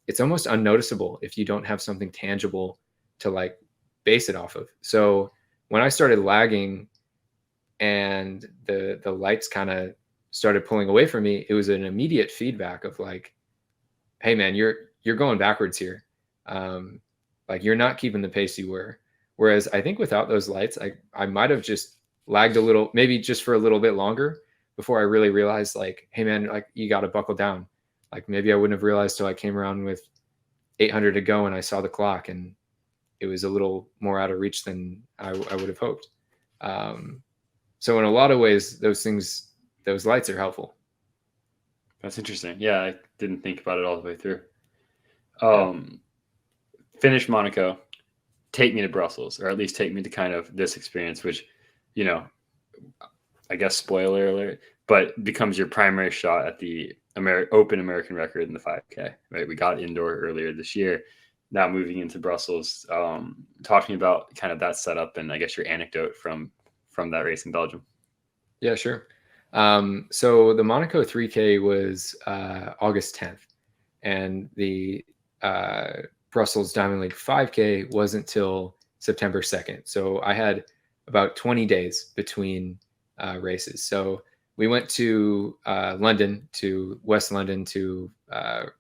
it's almost unnoticeable if you don't have something tangible to like base it off of. So when I started lagging and the lights kind of started pulling away from me, it was an immediate feedback of like, hey man, you're going backwards here. Like you're not keeping the pace you were. Whereas I think without those lights, I might have just lagged a little, maybe just for a little bit longer before I really realized like, hey man, like you got to buckle down. Like maybe I wouldn't have realized till I came around with 800 to go and I saw the clock and it was a little more out of reach than I would have hoped. So in a lot of ways, those lights are helpful. That's interesting. Yeah, I didn't think about it all the way through. Finish Monaco, take me to Brussels, or at least take me to kind of this experience, which, you know, I guess spoiler alert, but becomes your primary shot at the open American record in the 5K, right? We got indoor earlier this year. Now moving into Brussels, talking about kind of that setup and I guess your anecdote from that race in Belgium. Yeah, sure. So the Monaco 3K was August 10th, and the Brussels Diamond League 5K wasn't till September 2nd. So I had about 20 days between races. So we went to London, to West London, to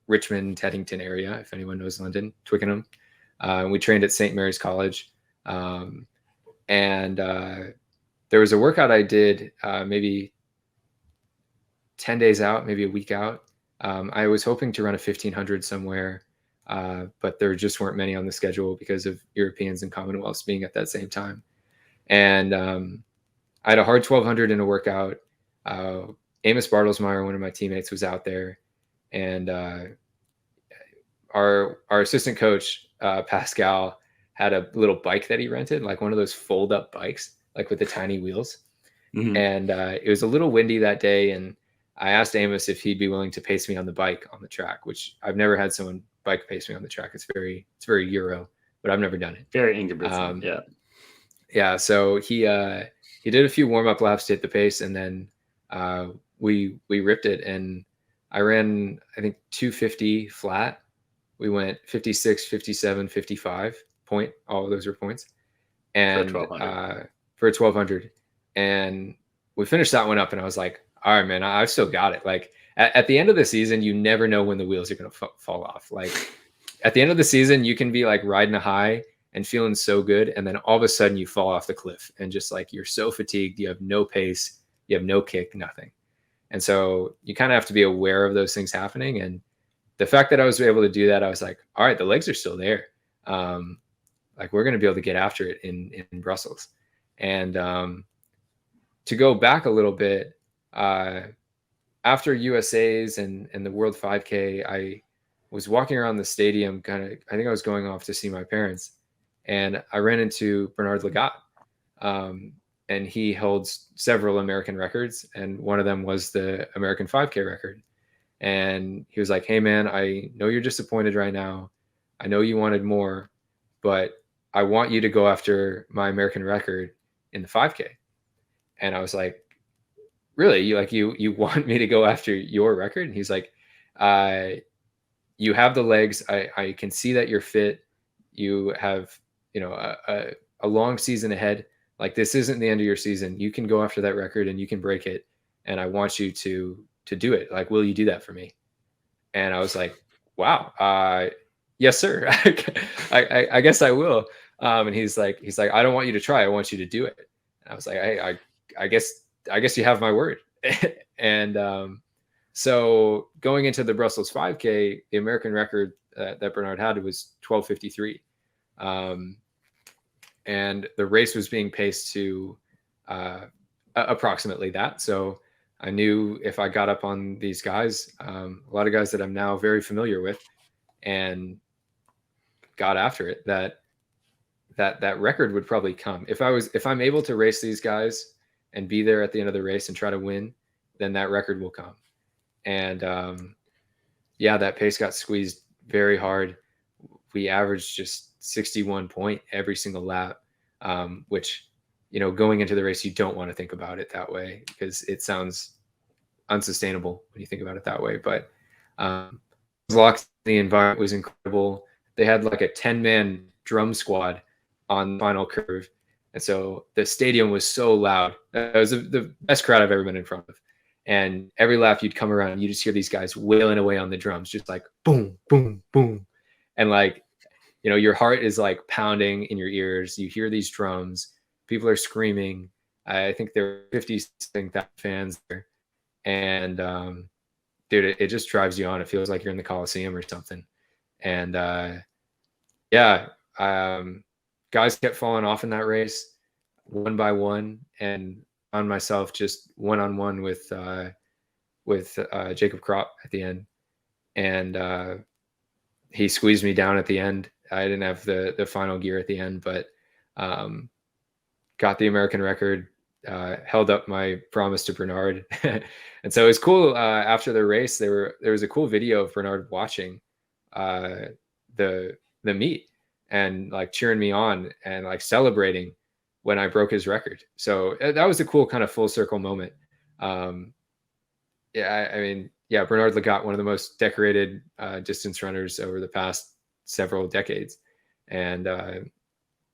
Richmond, Teddington area, if anyone knows London, Twickenham. We trained at St. Mary's College. And there was a workout I did maybe 10 days out, maybe a week out. I was hoping to run a 1500 somewhere, but there just weren't many on the schedule because of Europeans and Commonwealths being at that same time. And I had a hard 1200 in a workout. Amos Bartlesmeyer, one of my teammates, was out there, and our assistant coach, Pascal, had a little bike that he rented, like one of those fold-up bikes, like with the tiny wheels. Mm-hmm. And it was a little windy that day, and I asked Amos if he'd be willing to pace me on the bike on the track, which I've never had someone bike pace me on the track. It's very Euro, but I've never done it. Very Ingebrigtsen, yeah. Yeah, so he did a few warm-up laps to hit the pace, and then we ripped it, and I ran, I think, 250 flat. We went 56, 57, 55 point. All of those were points. And for 1200. And we finished that one up, and I was like, all right, man, I've still got it. Like at the end of the season, you never know when the wheels are going to fall off. Like at the end of the season, you can be like riding a high and feeling so good, and then all of a sudden you fall off the cliff and just like you're so fatigued, you have no pace, you have no kick, nothing. And so you kind of have to be aware of those things happening. And the fact that I was able to do that, I was like, all right, the legs are still there. Like we're going to be able to get after it in Brussels. And to go back a little bit, after USA's and the World 5K, I was walking around the stadium, I think I was going off to see my parents, and I ran into Bernard Lagat. And he holds several American records, and one of them was the American 5K record. And he was like, hey man, I know you're disappointed right now. I know you wanted more, but I want you to go after my American record in the 5K. And I was like, really? You want me to go after your record? And he's like, you have the legs. I can see that you're fit. You have, a long season ahead. Like this isn't the end of your season. You can go after that record and you can break it. And I want you to do it. Like, will you do that for me? And I was like, wow. Yes, sir. I guess I will. And he's like, I don't want you to try. I want you to do it. And I was like, I guess you have my word. And so going into the Brussels 5K, the American record that Bernard had was 12:53. And the race was being paced to approximately that. So I knew if I got up on these guys, a lot of guys that I'm now very familiar with, and got after it, that record would probably come. If I'm able to race these guys and be there at the end of the race and try to win, then that record will come. And that pace got squeezed very hard. We averaged just 61 point every single lap, which, going into the race, you don't want to think about it that way because it sounds unsustainable when you think about it that way. But the environment was incredible. They had like a 10-man drum squad on the final curve. And so the stadium was so loud. It was the best crowd I've ever been in front of. And every lap you'd come around, you just hear these guys wailing away on the drums, just like boom, boom, boom. And like, you know, your heart is like pounding in your ears. You hear these drums, people are screaming. I think there were 50,000 fans there. And dude, it just drives you on. It feels like you're in the Coliseum or something. And guys kept falling off in that race one by one, and on myself just one-on-one with Jacob Kropp at the end. And he squeezed me down at the end. I didn't have the final gear at the end, but got the American record, held up my promise to Bernard. And so it was cool. After the race, there was a cool video of Bernard watching the meet and like cheering me on and like celebrating when I broke his record. So that was a cool kind of full circle moment. Bernard Legat, one of the most decorated distance runners over the past several decades. And,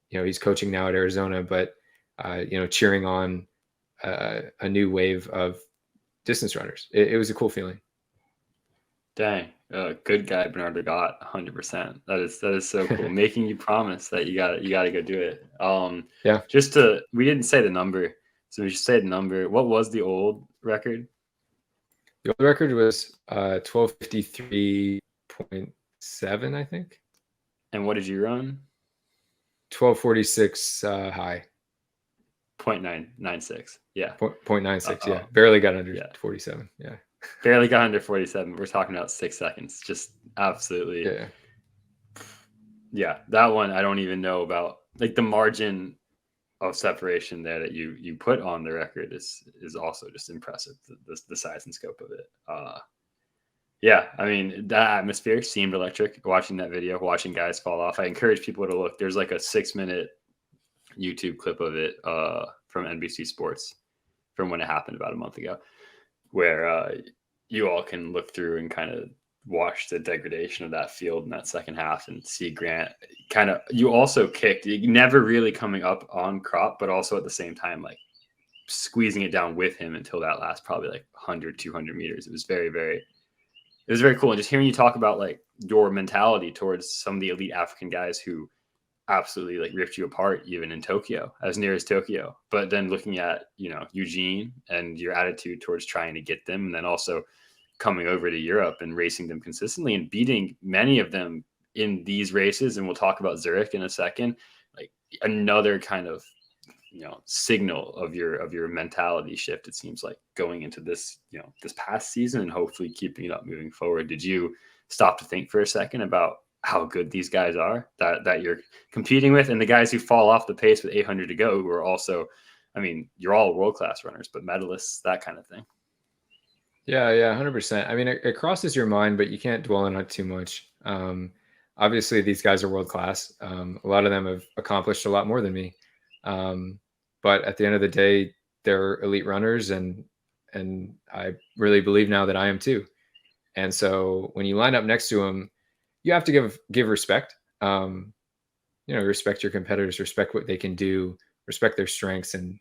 he's coaching now at Arizona, but, cheering on a new wave of distance runners. It was a cool feeling. Dang. Good guy, Bernard Legat, 100%. That is so cool. Making you promise that you got to go do it. We didn't say the number, so we should say the number. What was the old record? The old record was 12:53.7, I think. And what did you run? 12:46 high. 0.996. Yeah. 0.96. Yeah. Barely got under 47. Yeah. Barely got under 47. We're talking about 6 seconds. Just absolutely. Yeah. Yeah. That one, I don't even know about. Like the margin of separation there that you put on the record is also just impressive. The size and scope of it. I mean, that atmosphere seemed electric. Watching that video, watching guys fall off. I encourage people to look. There's like a 6-minute YouTube clip of it from NBC Sports from when it happened about a month ago, where you all can look through and kind of watch the degradation of that field in that second half and see Grant kind of, you also kicked, never really coming up on Kropp, but also at the same time, like squeezing it down with him until that last probably like 100, 200 meters. It was very, very cool. And just hearing you talk about like your mentality towards some of the elite African guys who absolutely like ripped you apart even in Tokyo, as near as Tokyo, but then looking at Eugene and your attitude towards trying to get them, and then also coming over to Europe and racing them consistently and beating many of them in these races. And we'll talk about Zurich in a second, like another kind of signal of your mentality shift, it seems like, going into this this past season and hopefully keeping it up moving forward. Did you stop to think for a second about how good these guys are that you're competing with, and the guys who fall off the pace with 800 to go, who are also, I mean, you're all world-class runners, but medalists, that kind of thing? Yeah, 100%. I mean, it crosses your mind, but you can't dwell on it too much. Obviously, these guys are world-class. A lot of them have accomplished a lot more than me. But at the end of the day, they're elite runners, and I really believe now that I am too. And so when you line up next to them, you have to give respect. Respect your competitors, respect what they can do, respect their strengths, and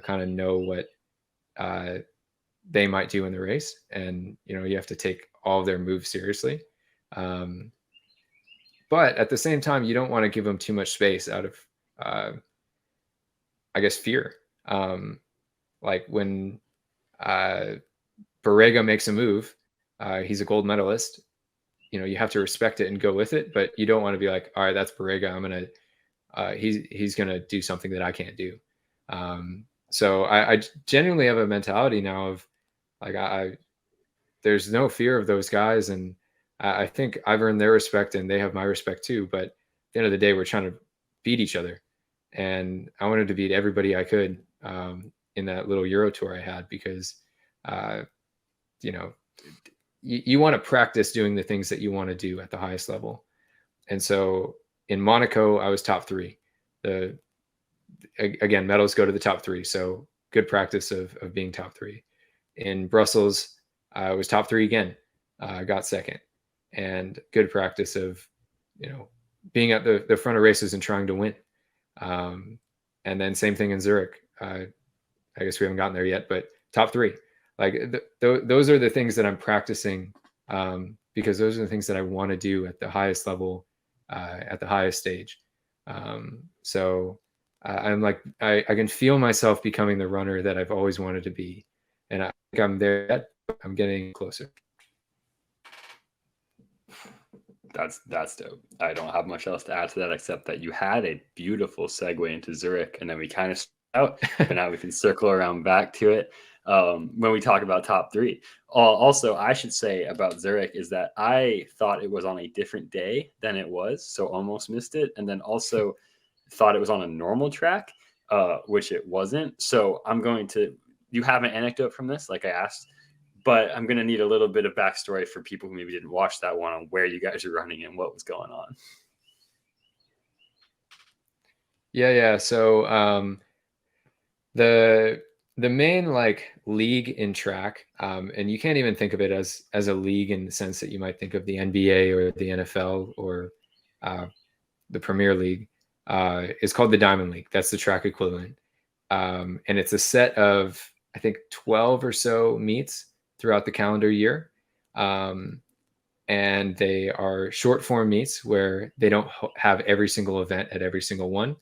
kind of know what they might do in the race. And you have to take all of their moves seriously. But at the same time, you don't want to give them too much space out of, I guess, fear. Like when Barrega makes a move, he's a gold medalist. You have to respect it and go with it, but you don't want to be like, all right, that's Barrega, I'm gonna he's gonna do something that I can't do. So I genuinely have a mentality now of like, there's no fear of those guys, and I think I've earned their respect and they have my respect too. But at the end of the day, we're trying to beat each other, and I wanted to beat everybody I could in that little Euro tour I had, because you want to practice doing the things that you want to do at the highest level. And so in Monaco, I was top 3. Again, medals go to the top 3. So good practice of being top 3. In Brussels, I was top 3 again. I got second, and good practice of, being at the front of races and trying to win. And then same thing in Zurich. I guess we haven't gotten there yet, but top 3. like those are the things that I'm practicing, because those are the things that I want to do at the highest level, at the highest stage. So I'm like, I can feel myself becoming the runner that I've always wanted to be. And I think I'm there yet. I'm getting closer. That's dope. I don't have much else to add to that except that you had a beautiful segue into Zurich, and then we kind of out, but now we can circle around back to it when we talk about top three. Also, I should say about Zurich is that I thought it was on a different day than it was, so almost missed it, and then also thought it was on a normal track, which it wasn't. So I'm going to. You have an anecdote from this, like I asked. But I'm going to need a little bit of backstory for people who maybe didn't watch that one on where you guys are running and what was going on. Yeah. So the main like league in track, and you can't even think of it as a league in the sense that you might think of the NBA or the NFL or the Premier League, is called the Diamond League. That's the track equivalent. And it's a set of, I think, 12 or so meets throughout the calendar year. And they are short form meets where they don't have every single event at every single one.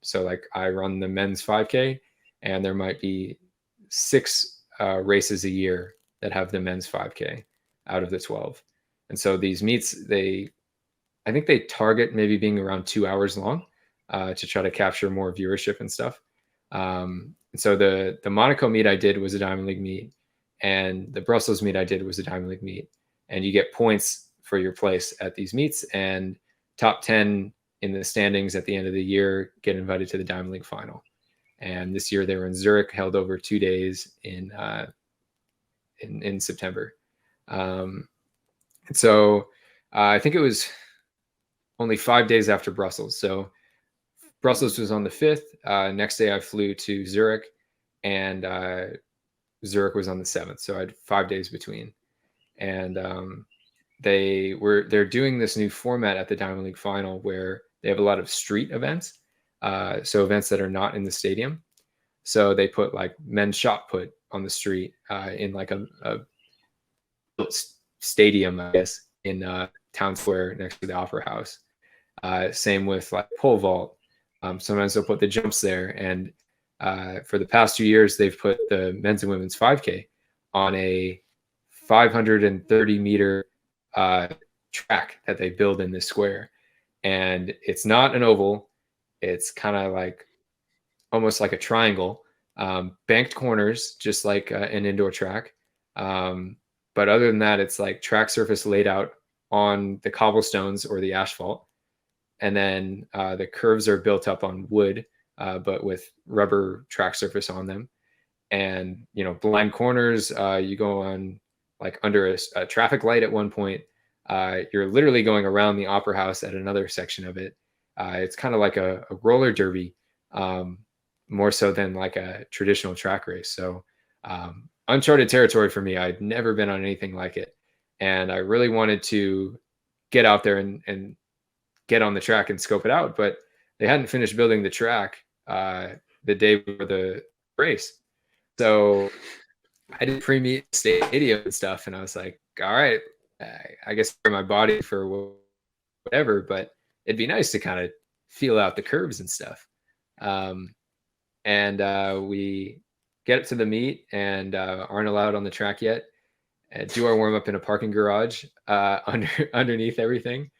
So like I run the men's 5K, and there might be 6 races a year that have the men's 5K out of the 12. And so these meets, I think they target maybe being around 2 hours long, to try to capture more viewership and stuff. And so the Monaco meet I did was a Diamond League meet, and the Brussels meet I did was a Diamond League meet. And you get points for your place at these meets, and top 10 in the standings at the end of the year get invited to the Diamond League final. And this year they were in Zurich, held over 2 days in September. And so I think it was only 5 days after Brussels. So Brussels was on the 5th. Next day I flew to Zurich, and Zurich was on the 7th. So I had 5 days between. And they're doing this new format at the Diamond League final where they have a lot of street events. So events that are not in the stadium. So they put like men's shot put on the street, in like a stadium, I guess, in town square next to the Opera House. Same with like pole vault. Sometimes they'll put the jumps there. And for the past 2 years, they've put the men's and women's 5K on a 530 meter track that they build in this square. And it's not an oval. It's kind of like almost like a triangle, banked corners, just like an indoor track. But other than that, it's like track surface laid out on the cobblestones or the asphalt. And then the curves are built up on wood, but with rubber track surface on them. And, blind corners, you go on like under a traffic light at one point. You're literally going around the Opera House at another section of it. It's kind of like a roller derby, more so than like a traditional track race. So uncharted territory for me. I'd never been on anything like it. And I really wanted to get out there and get on the track and scope it out. But they hadn't finished building the track the day before the race. So I did pre-meet stadium and stuff. And I was like, all right, I guess for my body for whatever, but it'd be nice to kind of feel out the curves and stuff. And we get up to the meet and aren't allowed on the track yet. Do our warm up in a parking garage underneath everything.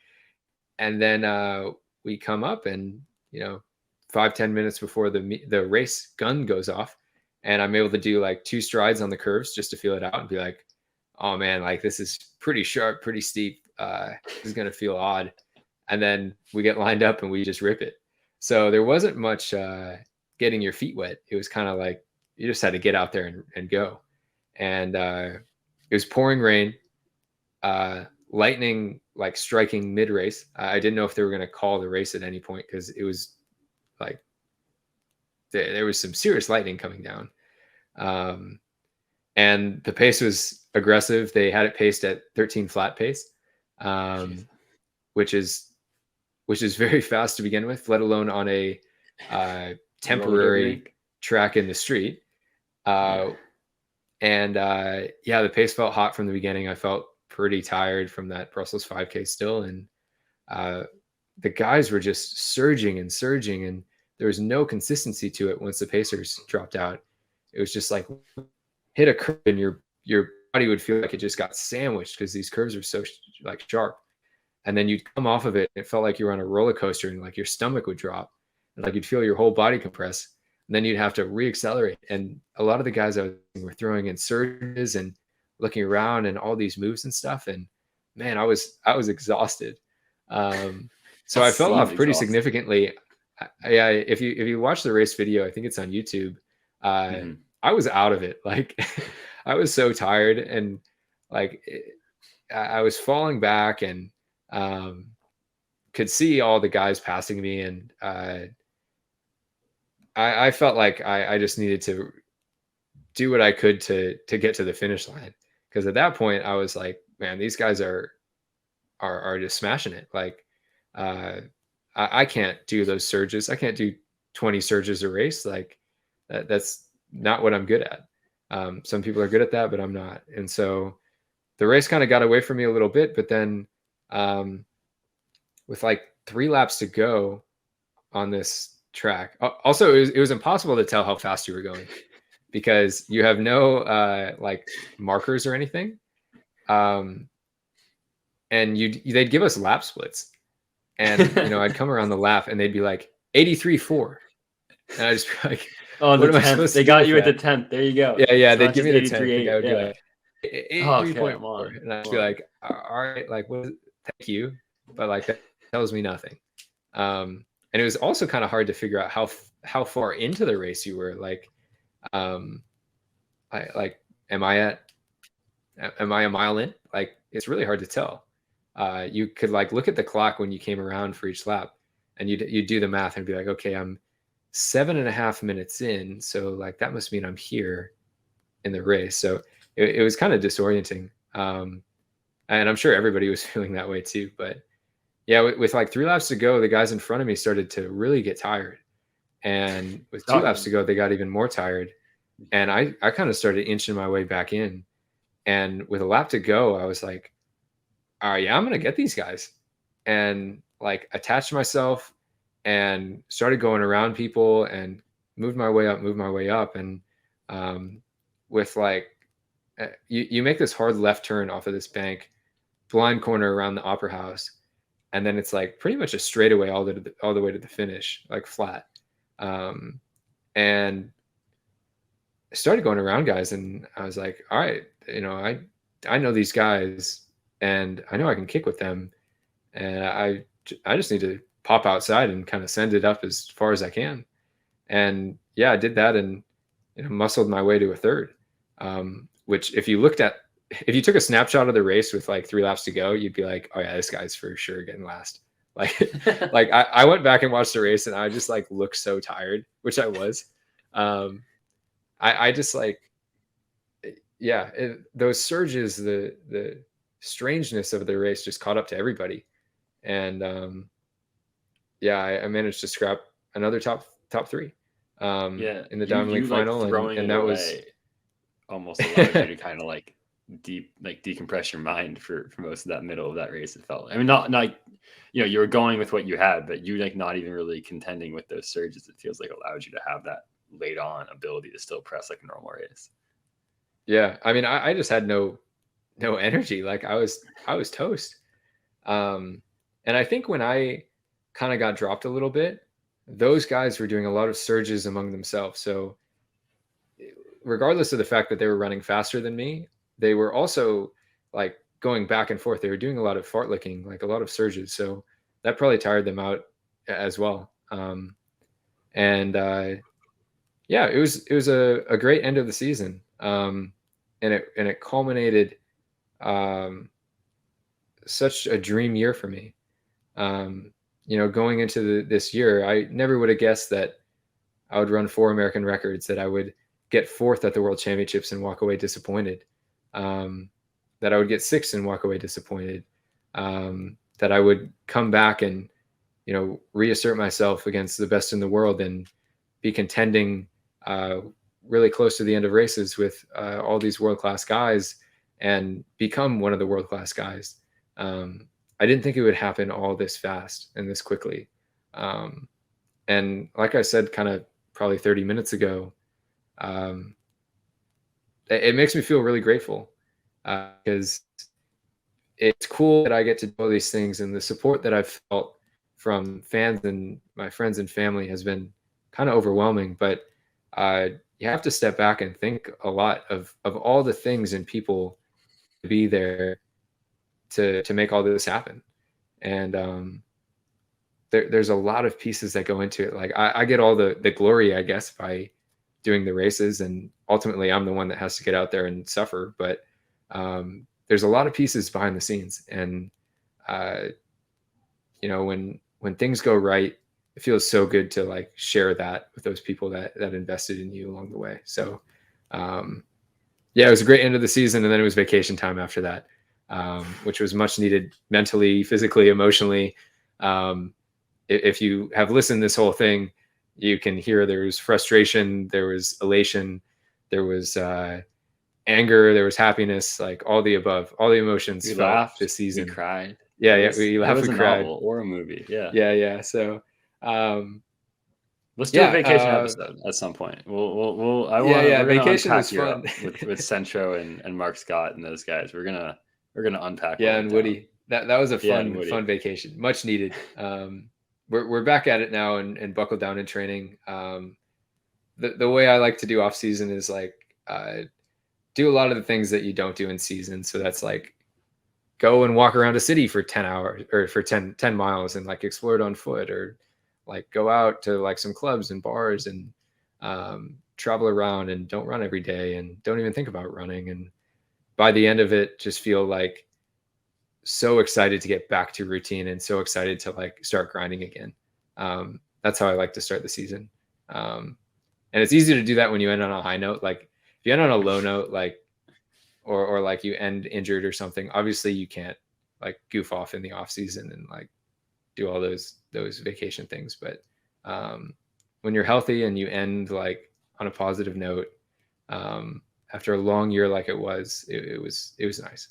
And then we come up and, 5-10 minutes before the race gun goes off, and I'm able to do like 2 strides on the curves just to feel it out and be like, oh man, like this is pretty sharp, pretty steep. This is going to feel odd. And then we get lined up and we just rip it. So there wasn't much getting your feet wet. It was kind of like you just had to get out there and go. And it was pouring rain, lightning like striking mid race. I didn't know if they were going to call the race at any point because it was like there was some serious lightning coming down. And the pace was aggressive. They had it paced at 13 flat pace, which is very fast to begin with, let alone on a temporary track in the street. And yeah, the pace felt hot from the beginning. I felt pretty tired from that Brussels 5K still. And the guys were just surging and surging, and there was no consistency to it once the pacers dropped out. It was just like hit a curve and your body would feel like it just got sandwiched because these curves are so like sharp. And then you'd come off of it, and it felt like you were on a roller coaster, and like your stomach would drop, and like you'd feel your whole body compress. And then you'd have to reaccelerate. And a lot of the guys I was were throwing in surges and looking around and all these moves and stuff. And man, I was exhausted. So I fell off pretty significantly. Yeah, if you watch the race video, I think it's on YouTube. I was out of it. Like I was so tired, and like I was falling back, and could see all the guys passing me, and I felt like I just needed to do what I could to get to the finish line, because at that point I was like, man, these guys are just smashing it. Like I can't do those surges. I can't do 20 surges a race. Like that's not what I'm good at. Some people are good at that, but I'm not. And so the race kind of got away from me a little bit, but then with like 3 laps to go on this track. Also, it was impossible to tell how fast you were going because you have no like markers or anything. And they'd give us lap splits, and I'd come around the lap and they'd be like 83.4, and I just be like, oh, what am I supposed to do? They got you at the 10th. There you go. Yeah, they'd give me the 10th. I would be like 83.4, and I'd be like, all right, like, what? Thank you, but like that tells me nothing. And it was also kind of hard to figure out how far into the race you were. Like, am I a mile in? Like, it's really hard to tell. You could like look at the clock when you came around for each lap, and you'd do the math and be like, okay, I'm 7.5 minutes in, so like that must mean I'm here in the race. So it was kind of disorienting, and I'm sure everybody was feeling that way too. But yeah, with like 3 laps to go, the guys in front of me started to really get tired, and with 2 laps to go, they got even more tired, and I kind of started inching my way back in. And with a lap to go, I was like, all right, yeah, I'm gonna get these guys, and like attached myself and started going around people and moved my way up. And with like you make this hard left turn off of this bank, blind corner around the opera house, and then it's like pretty much a straightaway all the way to the finish, like flat. And I started going around guys, and I was like, all right, I know these guys, and I know I can kick with them, and I just need to pop outside and kind of send it up as far as I can. And yeah, I did that, and muscled my way to a third, which if you took a snapshot of the race with like 3 laps to go, you'd be like, oh yeah, this guy's for sure getting last. Like, like I went back and watched the race, and I just like looked so tired, which I was. I just like, yeah, those surges, the strangeness of the race just caught up to everybody. And yeah, I managed to scrap another top 3 in the Diamond League final, and that was almost allowed you to kind of like decompress your mind for most of that middle of that race. It felt, I mean, not you were going with what you had, but you like not even really contending with those surges. It feels like allowed you to have that late on ability to still press like a normal race. Yeah, I mean, I just had no energy. Like I was toast. And I think when I kind of got dropped a little bit, those guys were doing a lot of surges among themselves. So regardless of the fact that they were running faster than me, they were also like going back and forth. They were doing a lot of fartlicking, like a lot of surges. So that probably tired them out as well. Yeah, it was a great end of the season. And it culminated such a dream year for me. Going into this year, I never would have guessed that I would run 4 American records, that I would get 4th at the World Championships and walk away disappointed, that I would get 6th and walk away disappointed, that I would come back and reassert myself against the best in the world and be contending really close to the end of races with all these world-class guys and become one of the world-class guys. I didn't think it would happen all this fast and this quickly. And like I said, kind of probably 30 minutes ago, it makes me feel really grateful because it's cool that I get to do all these things, and the support that I've felt from fans and my friends and family has been kind of overwhelming. But you have to step back and think a lot of all the things and people to be there to make all this happen. And there's a lot of pieces that go into it. Like I get all the glory, I guess, by doing the races, and ultimately I'm the one that has to get out there and suffer. But there's a lot of pieces behind the scenes, and you know, when things go right, it feels so good to like share that with those people that invested in you along the way. So yeah, it was a great end of the season, and then it was vacation time after that, which was much needed mentally, physically, emotionally. If you have listened this whole thing, you can hear there was frustration, there was elation, there was anger, there was happiness, like all the above, all the emotions. We felt laughed this season. We cried. Yeah, we laughed, we cried. Novel or a movie. Yeah. So let's do a vacation episode at some point. We're vacation gonna was fun with Centro and Mark Scott and those guys. We're gonna unpack. Yeah, and Woody. That was a fun vacation, much needed. We're back at it now and buckled down in training. The way I like to do off season is like do a lot of the things that you don't do in season. So that's like go and walk around a city for 10 hours or for 10 miles and like explore it on foot, or like go out to like some clubs and bars and travel around and don't run every day and don't even think about running. And by the end of it, just feel like so excited to get back to routine and so excited to like start grinding again. That's how I like to start the season. And it's easy to do that when you end on a high note. Like if you end on a low note, like, or like you end injured or something, obviously you can't like goof off in the off season and like do all those vacation things. But when you're healthy and you end like on a positive note, after a long year like it was nice.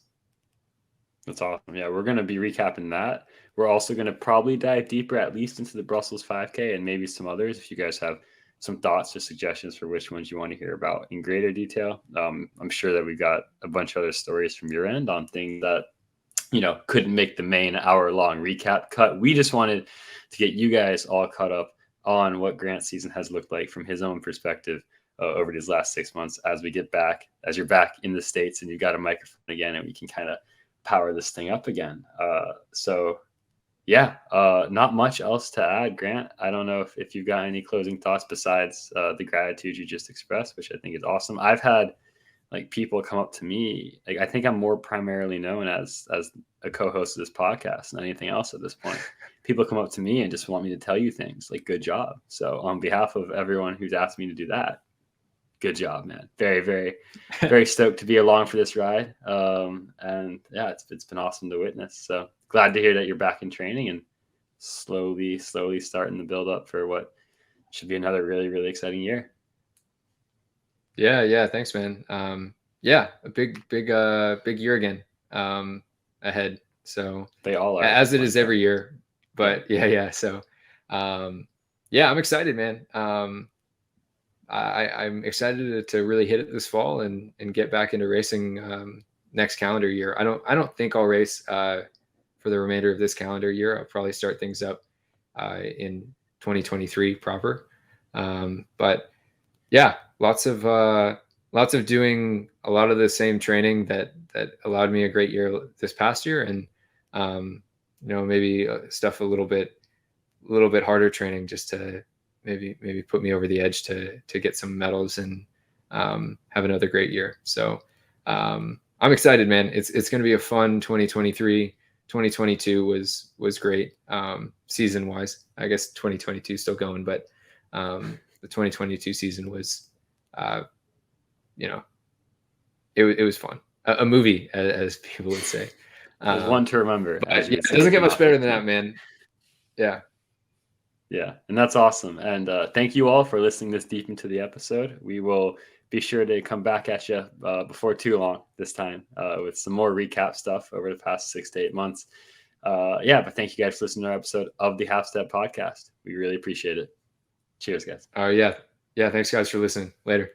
That's awesome. Yeah, we're going to be recapping that. We're also going to probably dive deeper, at least into the Brussels 5K and maybe some others. If you guys have some thoughts or suggestions for which ones you want to hear about in greater detail. I'm sure that we've got a bunch of other stories from your end on things that, you know, couldn't make the main hour-long recap cut. We just wanted to get you guys all caught up on what Grant's season has looked like from his own perspective over these last 6 months as we get back, as you're back in the States and you got a microphone again and we can kind of power this thing up again. So yeah, not much else to add, Grant. I don't know if you've got any closing thoughts besides the gratitude you just expressed, which I think is awesome. I've had like people come up to me. Like I think I'm more primarily known as a co-host of this podcast than anything else at this point. People come up to me and just want me to tell you things like, good job. So on behalf of everyone who's asked me to do that, good job, man. Very, very, very stoked to be along for this ride. And yeah, it's been awesome to witness. So glad to hear that you're back in training and slowly starting to build up for what should be another really, really exciting year. Yeah. Thanks, man. Yeah, a big year again ahead. So they all are, as it is every year. But yeah. So yeah, I'm excited, man. I'm excited to really hit it this fall and get back into racing next calendar year. I don't think I'll race for the remainder of this calendar year. I'll probably start things up in 2023 proper. But yeah, lots of doing a lot of the same training that allowed me a great year this past year, and you know, maybe stuff a little bit harder training just to maybe put me over the edge to get some medals and have another great year. So I'm excited, man. It's going to be a fun 2023. 2022 was great season wise. I guess 2022 is still going, but the 2022 season was you know, it was fun. A movie, as people would say. One to remember. But, yeah, it doesn't get much better than that, man. Yeah. Yeah, and that's awesome. And thank you all for listening this deep into the episode. We will be sure to come back at you before too long this time with some more recap stuff over the past 6 to 8 months. But thank you guys for listening to our episode of the Halfstep Podcast. We really appreciate it. Cheers, guys. Yeah. Thanks guys for listening. Later.